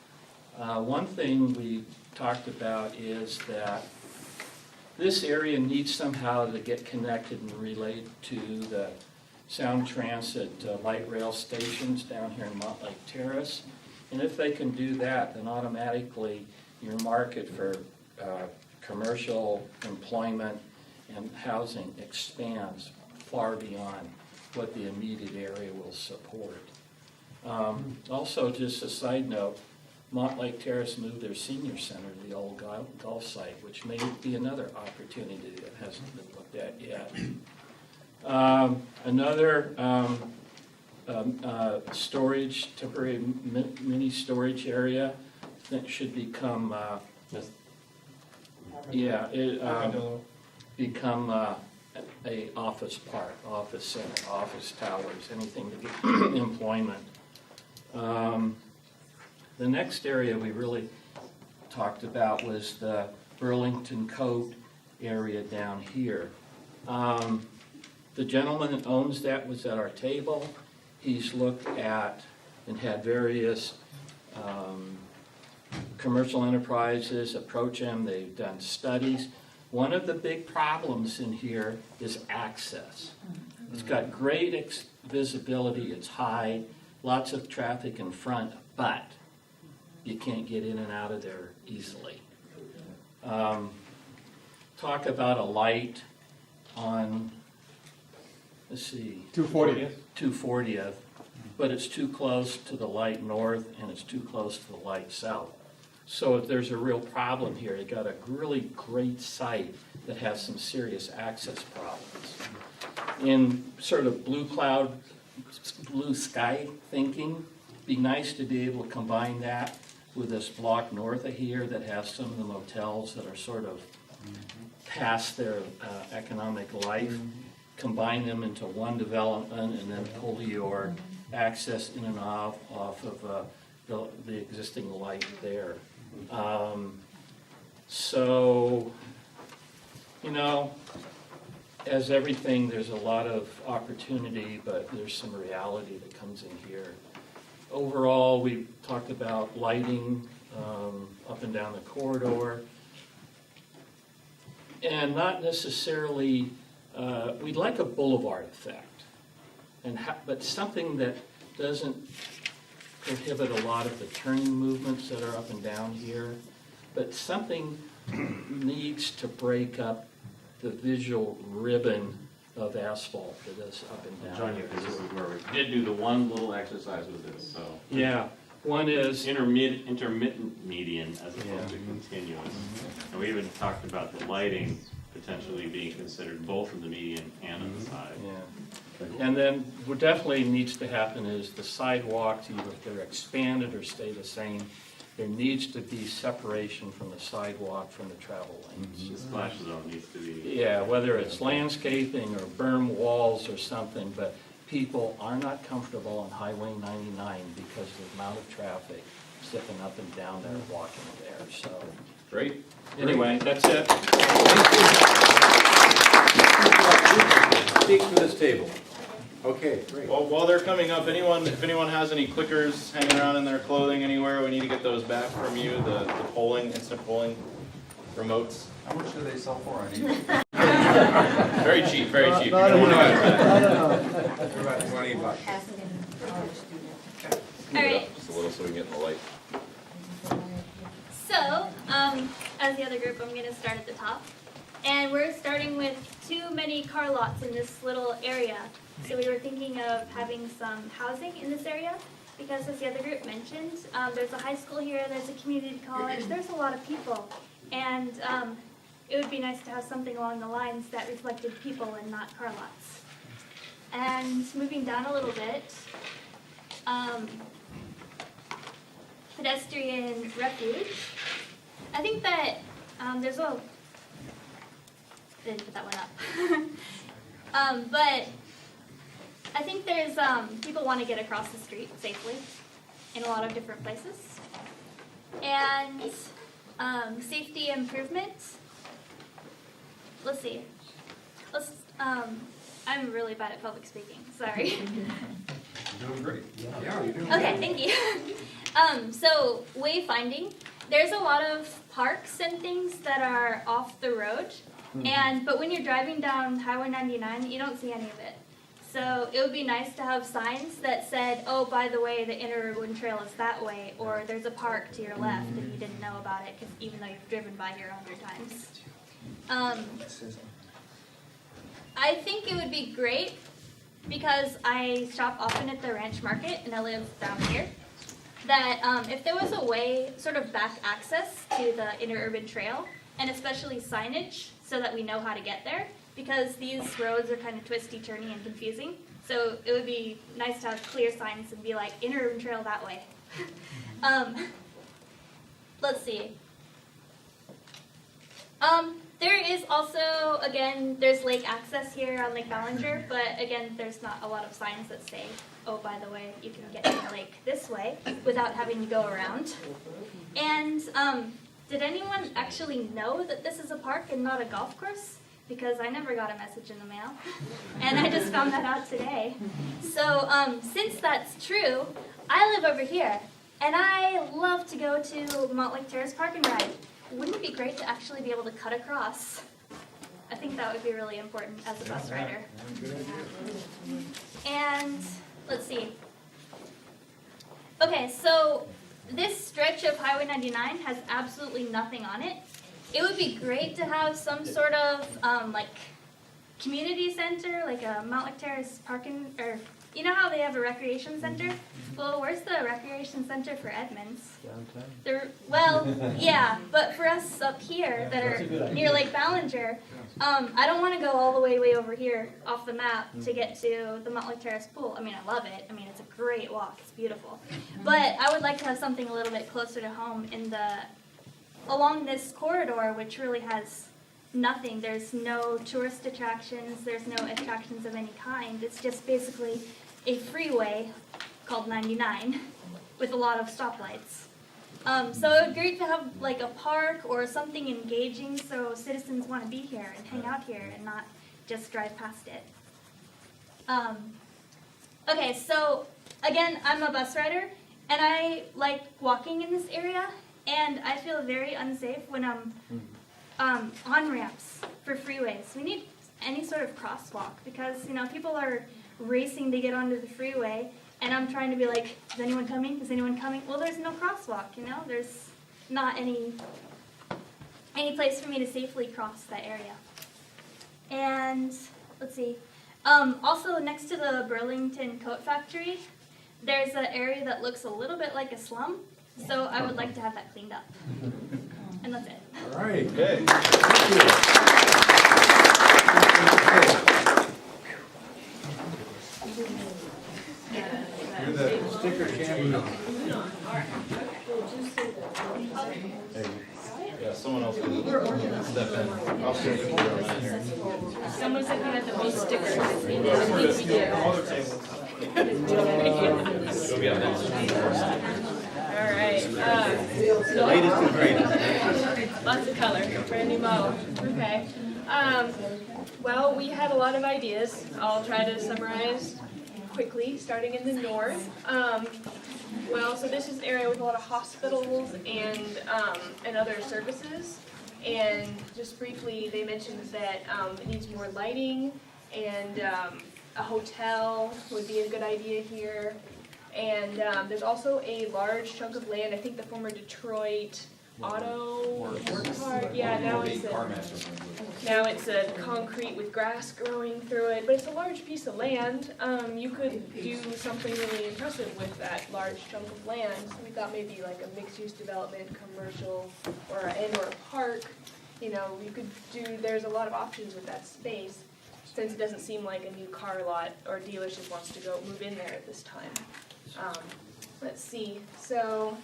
One thing we talked about is that this area needs somehow to get connected and relate to the Sound Transit light rail stations down here in Montlake Terrace. And if they can do that, then automatically your market for commercial employment and housing expands far beyond what the immediate area will support. Also, just a side note, Montlake Terrace moved their senior center to the old golf site, which may be another opportunity that hasn't been looked at yet. Another storage, temporary mini storage area that should become, become a office park, office center, office towers, anything to get employment. The next area we really talked about was the Burlington Coat area down here. The gentleman that owns that was at our table. He's looked at and had various commercial enterprises approach him. They've done studies. One of the big problems in here is access. It's got great visibility, it's high, lots of traffic in front, but you can't get in and out of there easily. Talk about a light on, let's see. 240th, but it's too close to the light north and it's too close to the light south. So if there's a real problem here, you got a really great site that has some serious access problems. In sort of blue sky thinking, it'd be nice to be able to combine that with this block north of here that has some of the motels that are sort of past their economic life, combine them into one development and then pull your access in and off of the existing light there. So, you know, as everything, there's a lot of opportunity, but there's some reality that comes in here. Overall, we talked about lighting up and down the corridor, and not necessarily, we'd like a boulevard effect, but something that doesn't prohibit a lot of the turning movements that are up and down here, but something needs to break up the visual ribbon of asphalt that is up and down. John, because this is where we did do the one little exercise with this, so. Yeah, one is, Intermittent median as opposed to continuous. And we even talked about the lighting potentially being considered both in the median and on the side. yeah. And then what definitely needs to happen is the sidewalks, either if they're expanded or stay the same, there needs to be separation from the sidewalk from the travel lanes. The splash zone needs to be. Yeah, whether it's landscaping or berm walls or something, but people are not comfortable on Highway 99 because of the amount of traffic zipping up and down there, walking there, so. Great. Anyway, that's it. Speak for this table. Okay, great. Well, while they're coming up, if anyone has any clickers hanging around in their clothing anywhere, we need to get those back from you, the instant polling remotes. How much do they sell for on eBay? Very cheap, very cheap. Not They're about $20. All right. Just a little so we can get in the light. So, as the other group, I'm going to start at the top. And we're starting with too many car lots in this little area. So we were thinking of having some housing in this area because, as the other group mentioned, there's a high school here, there's a community college, there's a lot of people. And it would be nice to have something along the lines that reflected people and not car lots. And moving down a little bit, pedestrian refuge. I think that there's a, I didn't put that one up. But I think there's, people want to get across the street safely in a lot of different places. And safety improvements. Let's see. I'm really bad at public speaking, sorry. You're doing great. Yeah, you're doing Okay, thank you. So wayfinding, there's a lot of parks and things that are off the road, but when you're driving down Highway 99, you don't see any of it. So it would be nice to have signs that said, oh, by the way, the interurban trail is that way, or there's a park to your left and you didn't know about it, because even though you've driven by here 100 times. I think it would be great, because I shop often at the ranch market and I live down here, that if there was a way, sort of back access to the interurban trail, and especially signage so that we know how to get there, because these roads are kind of twisty, turny, and confusing. So it would be nice to have clear signs and be like, interurban trail that way. Let's see. There is also, again, there's lake access here on Lake Ballinger, but again, there's not a lot of signs that say, oh, by the way, you can get to the lake this way without having to go around. And did anyone actually know that this is a park and not a golf course? Because I never got a message in the mail, and I just found that out today. So since that's true, I live over here, and I love to go to Montlake Terrace Park and Ride. Wouldn't it be great to actually be able to cut across? I think that would be really important as a bus rider. And let's see. Okay, so this stretch of Highway 99 has absolutely nothing on it. It would be great to have some sort of like community center, like a Montlake Terrace parking, or you know how they have a recreation center? Well, where's the recreation center for Edmonds? Downtown. Well, yeah, but for us up here that are near Lake Ballinger, I don't want to go all the way over here off the map to get to the Montlake Terrace pool. I mean, I love it. I mean, it's a great walk. It's beautiful. But I would like to have something a little bit closer to home along this corridor, which really has nothing. There's no tourist attractions. There's no attractions of any kind. It's just basically a freeway called 99 with a lot of stoplights. So it would be great to have like a park or something engaging so citizens want to be here and hang out here and not just drive past it. Okay, so again, I'm a bus rider and I like walking in this area, and I feel very unsafe when I'm on ramps for freeways. We need any sort of crosswalk because, you know, people are racing to get onto the freeway, and I'm trying to be like, is anyone coming? Is anyone coming? Well, there's no crosswalk, you know? There's not any place for me to safely cross that area. And let's see. Also, next to the Burlington Coat Factory, there's an area that looks a little bit like a slum, so I would like to have that cleaned up. And that's it. All right. Okay. You're the sticker champion. Yeah, someone else can step in. I'll step in for a minute here. Someone said you had the most stickers. Go be on that. All right. The latest and greatest. Lots of color. Brand new model. Okay. Well, we had a lot of ideas. I'll try to summarize quickly, starting in the north. Well, so this is an area with a lot of hospitals and other services. And just briefly, they mentioned that it needs more lighting, and a hotel would be a good idea here. And there's also a large chunk of land, I think the former Detroit Auto Works Park. Yeah, now it's a concrete with grass growing through it, but it's a large piece of land. You could do something really impressive with that large chunk of land. So we thought maybe like a mixed-use development, commercial, or a park. You know, you could do. There's a lot of options with that space, since it doesn't seem like a new car lot or dealership wants to go move in there at this time. Let's see. So.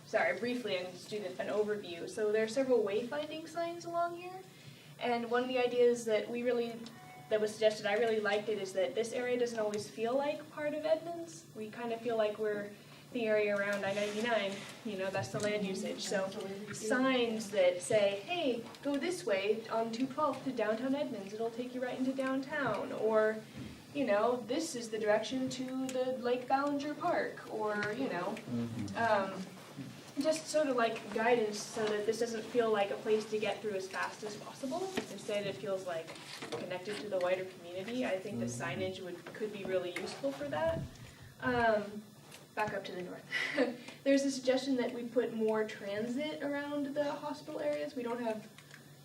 Sorry, briefly, I'm just doing an overview. So there are several wayfinding signs along here, and one of the ideas that was suggested, I really liked it, is that this area doesn't always feel like part of Edmonds. We kind of feel like we're the area around I-99, you know, that's the land usage. So signs that say, hey, go this way on 212 to downtown Edmonds, it'll take you right into downtown, or, you know, this is the direction to the Lake Ballinger Park, or, you know, just sort of like guidance so that this doesn't feel like a place to get through as fast as possible. Instead, it feels like connected to the wider community. I think the signage could be really useful for that. Back up to the north. There's a suggestion that we put more transit around the hospital areas. We don't have,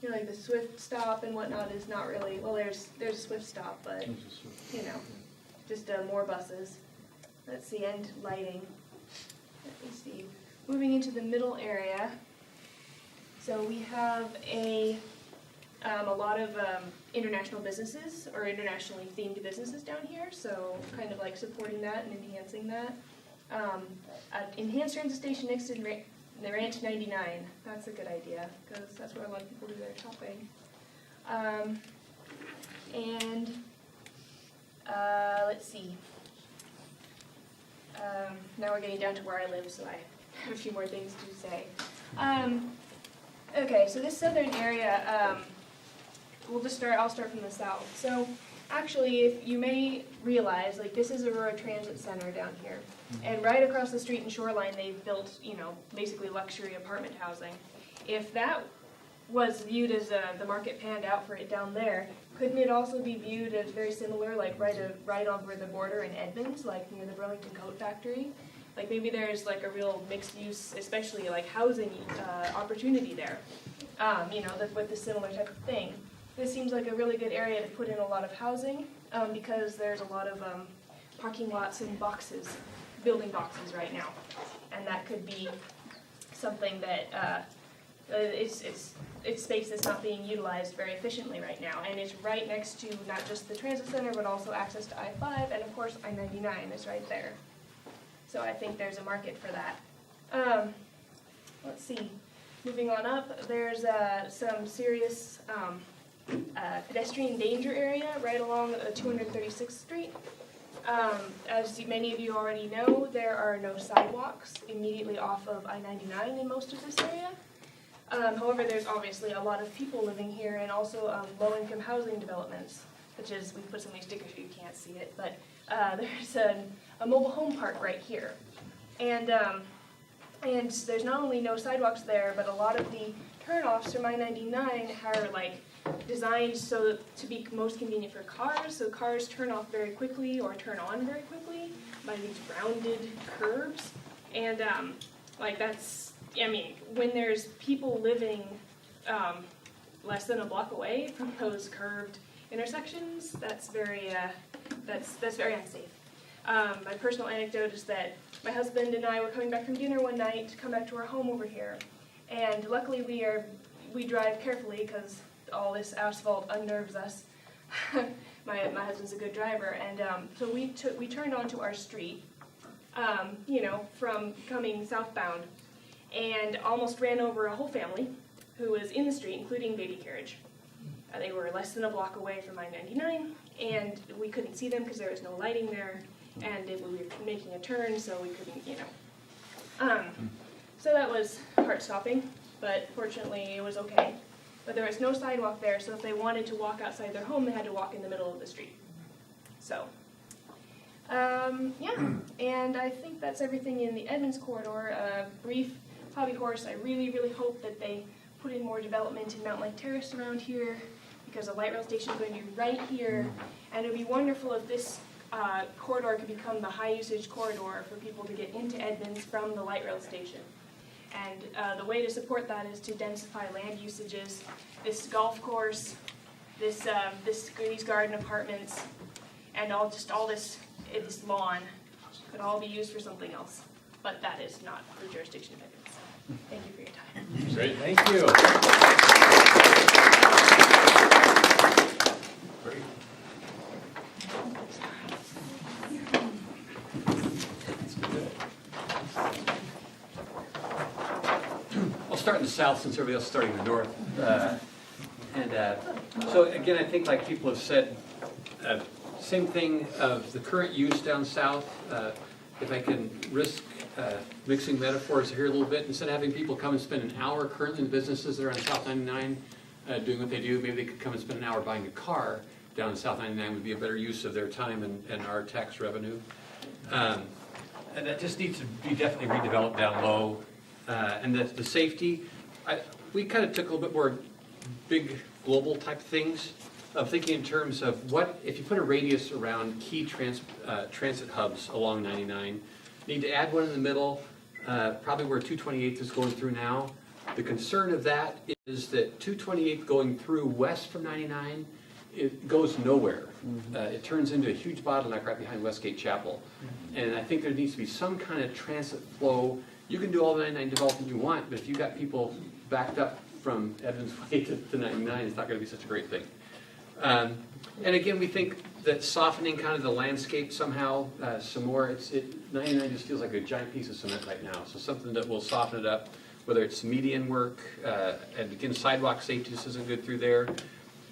you know, like the Swift stop and whatnot is not really, well, there's a Swift stop, but, you know, just more buses. Let's see, and lighting. Let me see. Moving into the middle area, so we have a lot of international businesses or internationally themed businesses down here, so kind of like supporting that and enhancing that. An enhanced transit station next to the Ranch 99, that's a good idea, because that's where a lot of people do their shopping. Let's see. Now we're getting down to where I live, so I have a few more things to say. Okay, so this southern area, I'll start from the south. So actually, if you may realize, like, this is Aurora Transit Center down here. And right across the street in Shoreline, they've built, you know, basically luxury apartment housing. If that was viewed as the market panned out for it down there, couldn't it also be viewed as very similar, like right over the border in Edmonds, like near the Burlington Coat Factory? Like maybe there's like a real mixed use, especially like housing opportunity there, you know, with the similar type of thing. This seems like a really good area to put in a lot of housing because there's a lot of parking lots and boxes, building boxes right now. And that could be something that it's space that's not being utilized very efficiently right now. And it's right next to not just the transit center, but also access to I-5, and of course I-99 is right there. So I think there's a market for that. Let's see. Moving on up, there's some serious pedestrian danger area right along 236th Street. As many of you already know, there are no sidewalks immediately off of I-99 in most of this area. However, there's obviously a lot of people living here and also low-income housing developments, such as, we put so many stickers so you can't see it, but there's a mobile home park right here. And there's not only no sidewalks there, but a lot of the turnoffs from I-99 are like designed so to be most convenient for cars, so cars turn off very quickly or turn on very quickly by these rounded curves. And like that's, I mean, when there's people living less than a block away from those curved intersections, that's very very unsafe. My personal anecdote is that my husband and I were coming back from dinner one night to come back to our home over here, and luckily we drive carefully because all this asphalt unnerves us. my husband's a good driver, and so we turned onto our street, you know, from coming southbound, and almost ran over a whole family who was in the street, including baby carriage. They were less than a block away from I-99, and we couldn't see them because there was no lighting there, and we were making a turn, so we couldn't, you know. So that was heart-stopping, but fortunately it was okay. But there was no sidewalk there, so if they wanted to walk outside their home, they had to walk in the middle of the street. So, yeah, and I think that's everything in the Edmonds corridor. Brief hobby horse, I really, really hope that they put in more development in Mountain Lake Terrace around here, because a light rail station is going to be right here, and it would be wonderful if this corridor could become the high-usage corridor for people to get into Edmonds from the light rail station. And the way to support that is to densify land usages. This golf course, these garden apartments, and all this lawn could all be used for something else. But that is not the jurisdiction of Edmonds. So thank you for your time. Great, thank you. Great. I'll start in the south since everybody else is starting in the north. So again, I think like people have said, same thing of the current use down south. If I can risk mixing metaphors here a little bit, instead of having people come and spend an hour currently in the businesses that are on South 99 doing what they do, maybe they could come and spend an hour buying a car down in South 99 would be a better use of their time and our tax revenue. And that just needs to be definitely redeveloped down low. And the safety, we kind of took a little bit more big global type things of thinking in terms of what, if you put a radius around key transit hubs along 99, need to add one in the middle, probably where 228th is going through now. The concern of that is that 228th going through west from 99, it goes nowhere. It turns into a huge bottleneck right behind Westgate Chapel. And I think there needs to be some kind of transit flow. You can do all the 99 development you want, but if you've got people backed up from Edmonds Way to 99, it's not going to be such a great thing. And again, we think that softening kind of the landscape somehow, some more, 99 just feels like a giant piece of cement right now. So something that will soften it up, whether it's median work, and again, sidewalk safety just isn't good through there.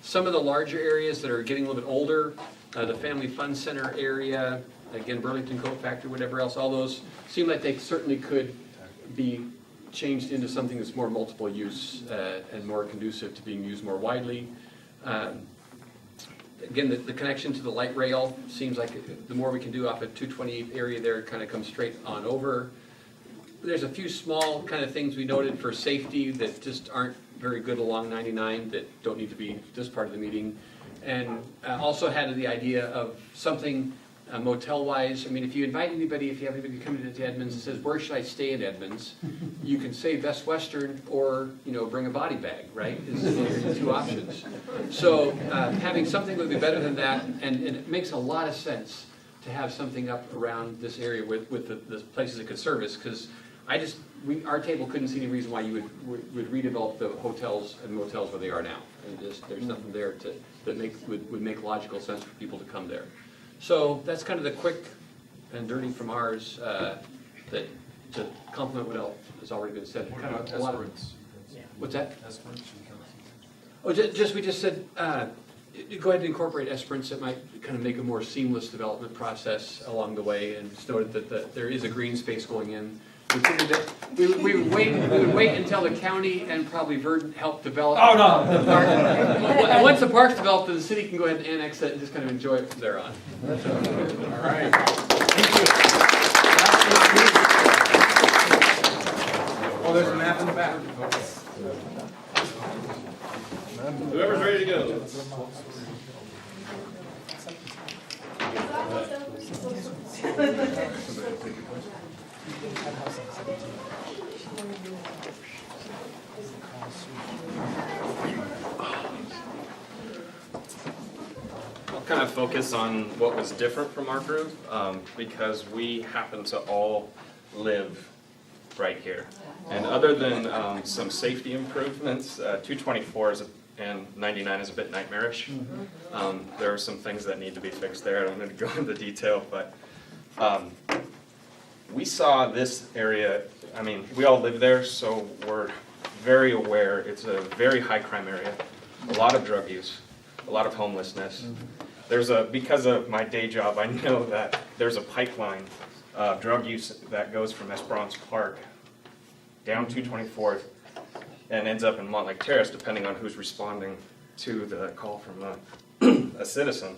Some of the larger areas that are getting a little bit older, the Family Fun Center area, again, Burlington Coat Factory, whatever else, all those seem like they certainly could be changed into something that's more multiple use and more conducive to being used more widely. Again, the connection to the light rail seems like the more we can do off a 228th area there, it kind of comes straight on over. There's a few small kind of things we noted for safety that just aren't very good along 99 that don't need to be this part of the meeting. And also had the idea of something motel-wise. I mean, if you invite anybody, if you have anybody coming to Edmonds and says, where should I stay in Edmonds? You can say Best Western or, you know, bring a body bag, right? Those are the two options. So having something would be better than that, and it makes a lot of sense to have something up around this area with the places it could service, because our table couldn't see any reason why you would redevelop the hotels and motels where they are now. And there's nothing there that would make logical sense for people to come there. So that's kind of the quick and dirty from ours that to complement what else has already been said. Kind of a lot of, what's that? Oh, we just said go ahead and incorporate Esperance. It might kind of make a more seamless development process along the way, and just note that there is a green space going in. We would wait until the county and probably Verdant help develop. Oh, no. The park. And once the park's developed, then the city can go ahead and annex it and just kind of enjoy it from there on. So, all right. Thank you. Oh, there's a map in the back. Whoever's ready to go. I'll kind of focus on what was different from our group because we happen to all live right here. And other than some safety improvements, 224 and 99 is a bit nightmarish. There are some things that need to be fixed there. I don't need to go into detail, but we saw this area, I mean, we all live there, so we're very aware. It's a very high crime area, a lot of drug use, a lot of homelessness. Because of my day job, I know that there's a pipeline of drug use that goes from Esperance Park down 224th and ends up in Montlake Terrace, depending on who's responding to the call from a citizen.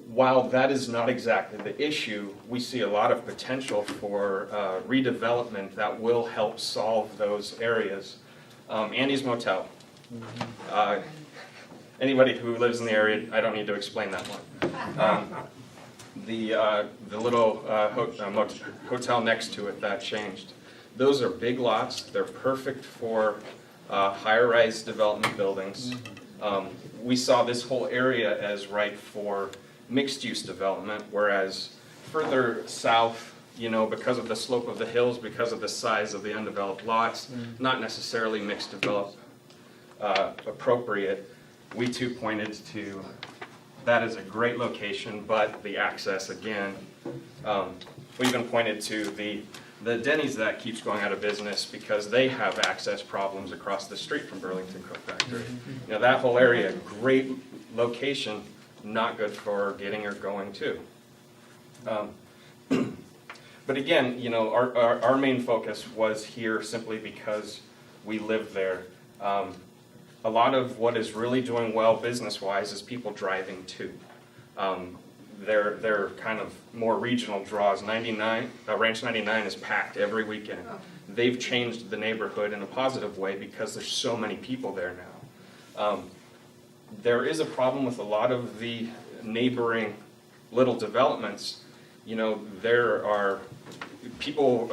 While that is not exactly the issue, we see a lot of potential for redevelopment that will help solve those areas. Andy's Motel. Anybody who lives in the area, I don't need to explain that one. The little hotel next to it, that changed. Those are big lots. They're perfect for higher-rise development buildings. We saw this whole area as ripe for mixed-use development, whereas further south, you know, because of the slope of the hills, because of the size of the undeveloped lots, not necessarily mixed develop appropriate. We too pointed to that as a great location, but the access again. We even pointed to the Denny's that keeps going out of business because they have access problems across the street from Burlington Coat Factory. You know, that whole area, great location, not good for getting or going to. But again, you know, our main focus was here simply because we live there. A lot of what is really doing well business-wise is people driving to. They're kind of more regional draws. Ranch 99 is packed every weekend. They've changed the neighborhood in a positive way because there's so many people there now. There is a problem with a lot of the neighboring little developments. You know, there are people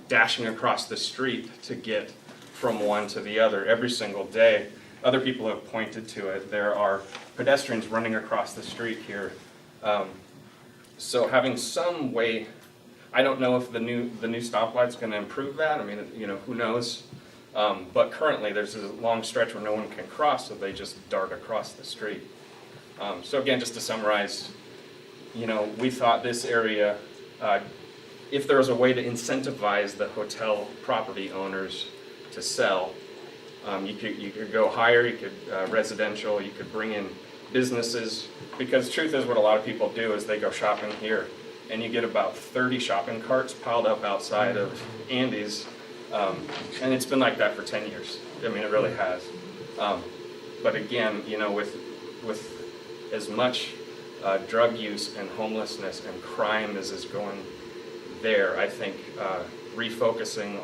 dashing across the street to get from one to the other every single day. Other people have pointed to it. There are pedestrians running across the street here. So having some way, I don't know if the new stoplight's going to improve that. I mean, you know, who knows? But currently there's a long stretch where no one can cross, so they just dart across the street. So again, just to summarize, you know, we thought this area, if there was a way to incentivize the hotel property owners to sell, you could go higher, you could residential, you could bring in businesses, because truth is what a lot of people do is they go shopping here, and you get about 30 shopping carts piled up outside of Andy's, and it's been like that for 10 years. I mean, it really has. But again, you know, with as much drug use and homelessness and crime as is going there, I think refocusing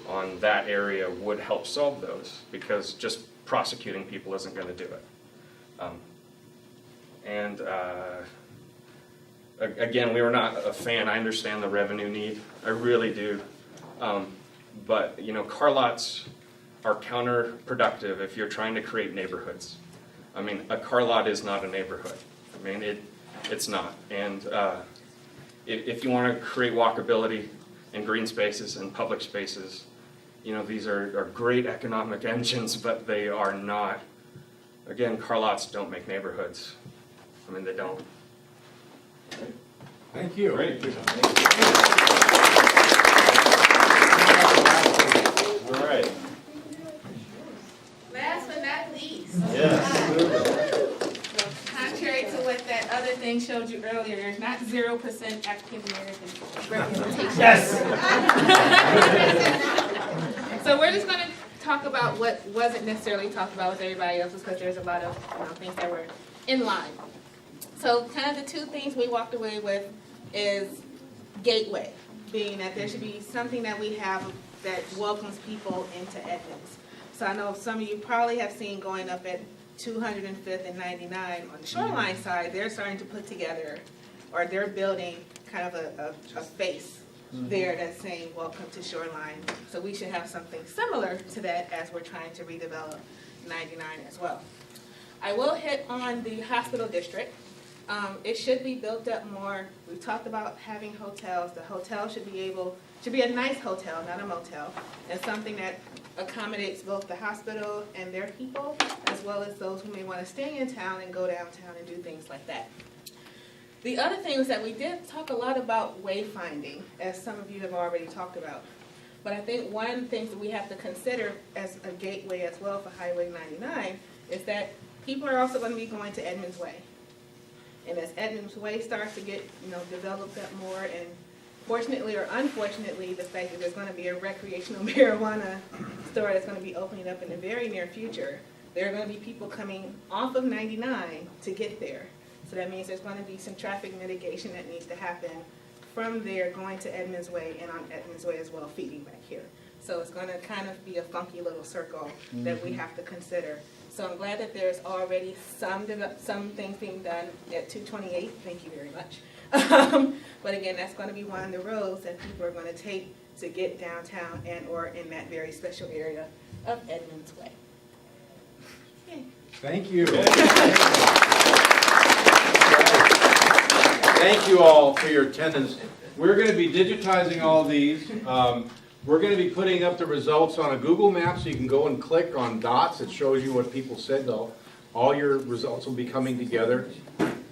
on that area would help solve those, because just prosecuting people isn't going to do it. Again, we were not a fan. I understand the revenue need. I really do. But, you know, car lots are counterproductive if you're trying to create neighborhoods. I mean, a car lot is not a neighborhood. I mean, it's not. And if you want to create walkability and green spaces and public spaces, you know, these are great economic engines, but they are not. Again, car lots don't make neighborhoods. I mean, they don't. Thank you. Great. All right. Last but not least. Contrary to what that other thing showed you earlier, there's not 0% African American representation. Yes. So we're just gonna talk about what wasn't necessarily talked about with everybody else, because there's a lot of things that were in line. So kind of the two things we walked away with is gateway, being that there should be something that we have that welcomes people into Edmonds. So I know some of you probably have seen going up at 205th and 99 on the shoreline side, they're starting to put together, or they're building kind of a face there that's saying welcome to Shoreline. So we should have something similar to that as we're trying to redevelop 99 as well. I will hit on the hospital district. It should be built up more. We've talked about having hotels. The hotel should be a nice hotel, not a motel, and something that accommodates both the hospital and their people, as well as those who may want to stay in town and go downtown and do things like that. The other thing was that we did talk a lot about wayfinding, as some of you have already talked about. But I think one of the things that we have to consider as a gateway as well for Highway 99 is that people are also going to be going to Edmonds Way. And as Edmonds Way starts to get, developed up more, and fortunately or unfortunately, the fact that there's going to be a recreational marijuana store that's going to be opening up in the very near future, there are going to be people coming off of 99 to get there. So that means there's going to be some traffic mitigation that needs to happen from there going to Edmonds Way and on Edmonds Way as well, feeding back here. So it's going to kind of be a funky little circle that we have to consider. So I'm glad that there's already some things being done at 228. Thank you very much. But again, that's going to be one of the roads that people are going to take to get downtown and or in that very special area of Edmonds Way. Yay. Thank you. Thank you all for your attendance. We're going to be digitizing all of these. We're going to be putting up the results on a Google map, so you can go and click on dots. It shows you what people said, though. All your results will be coming together.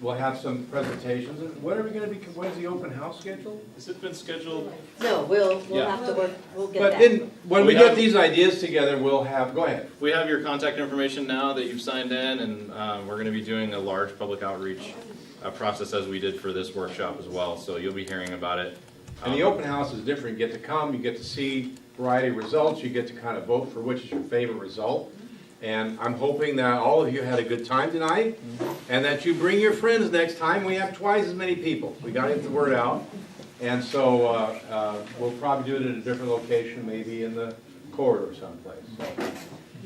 We'll have some presentations. And what are we going to be? What is the open house schedule? Has it been scheduled? No, we'll Yeah. have to work, we'll get But that. then, when we get these ideas together, we'll have. Go ahead. We have your contact information now that you've signed in, and we're going to be doing a large public outreach process as we did for this workshop as well. So you'll be hearing about it. And the open house is different. You get to come, you get to see a variety of results, you get to kind of vote for which is your favorite result. And I'm hoping that all of you had a good time tonight, and that you bring your friends next time. We have twice as many people. We got to get the word out. And so we'll probably do it at a different location, maybe in the corridor someplace. So,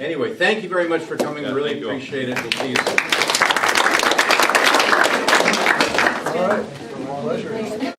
anyway, thank you very much for coming. Yeah, Really thank you all. appreciate it. We'll see you soon. All right, pleasure.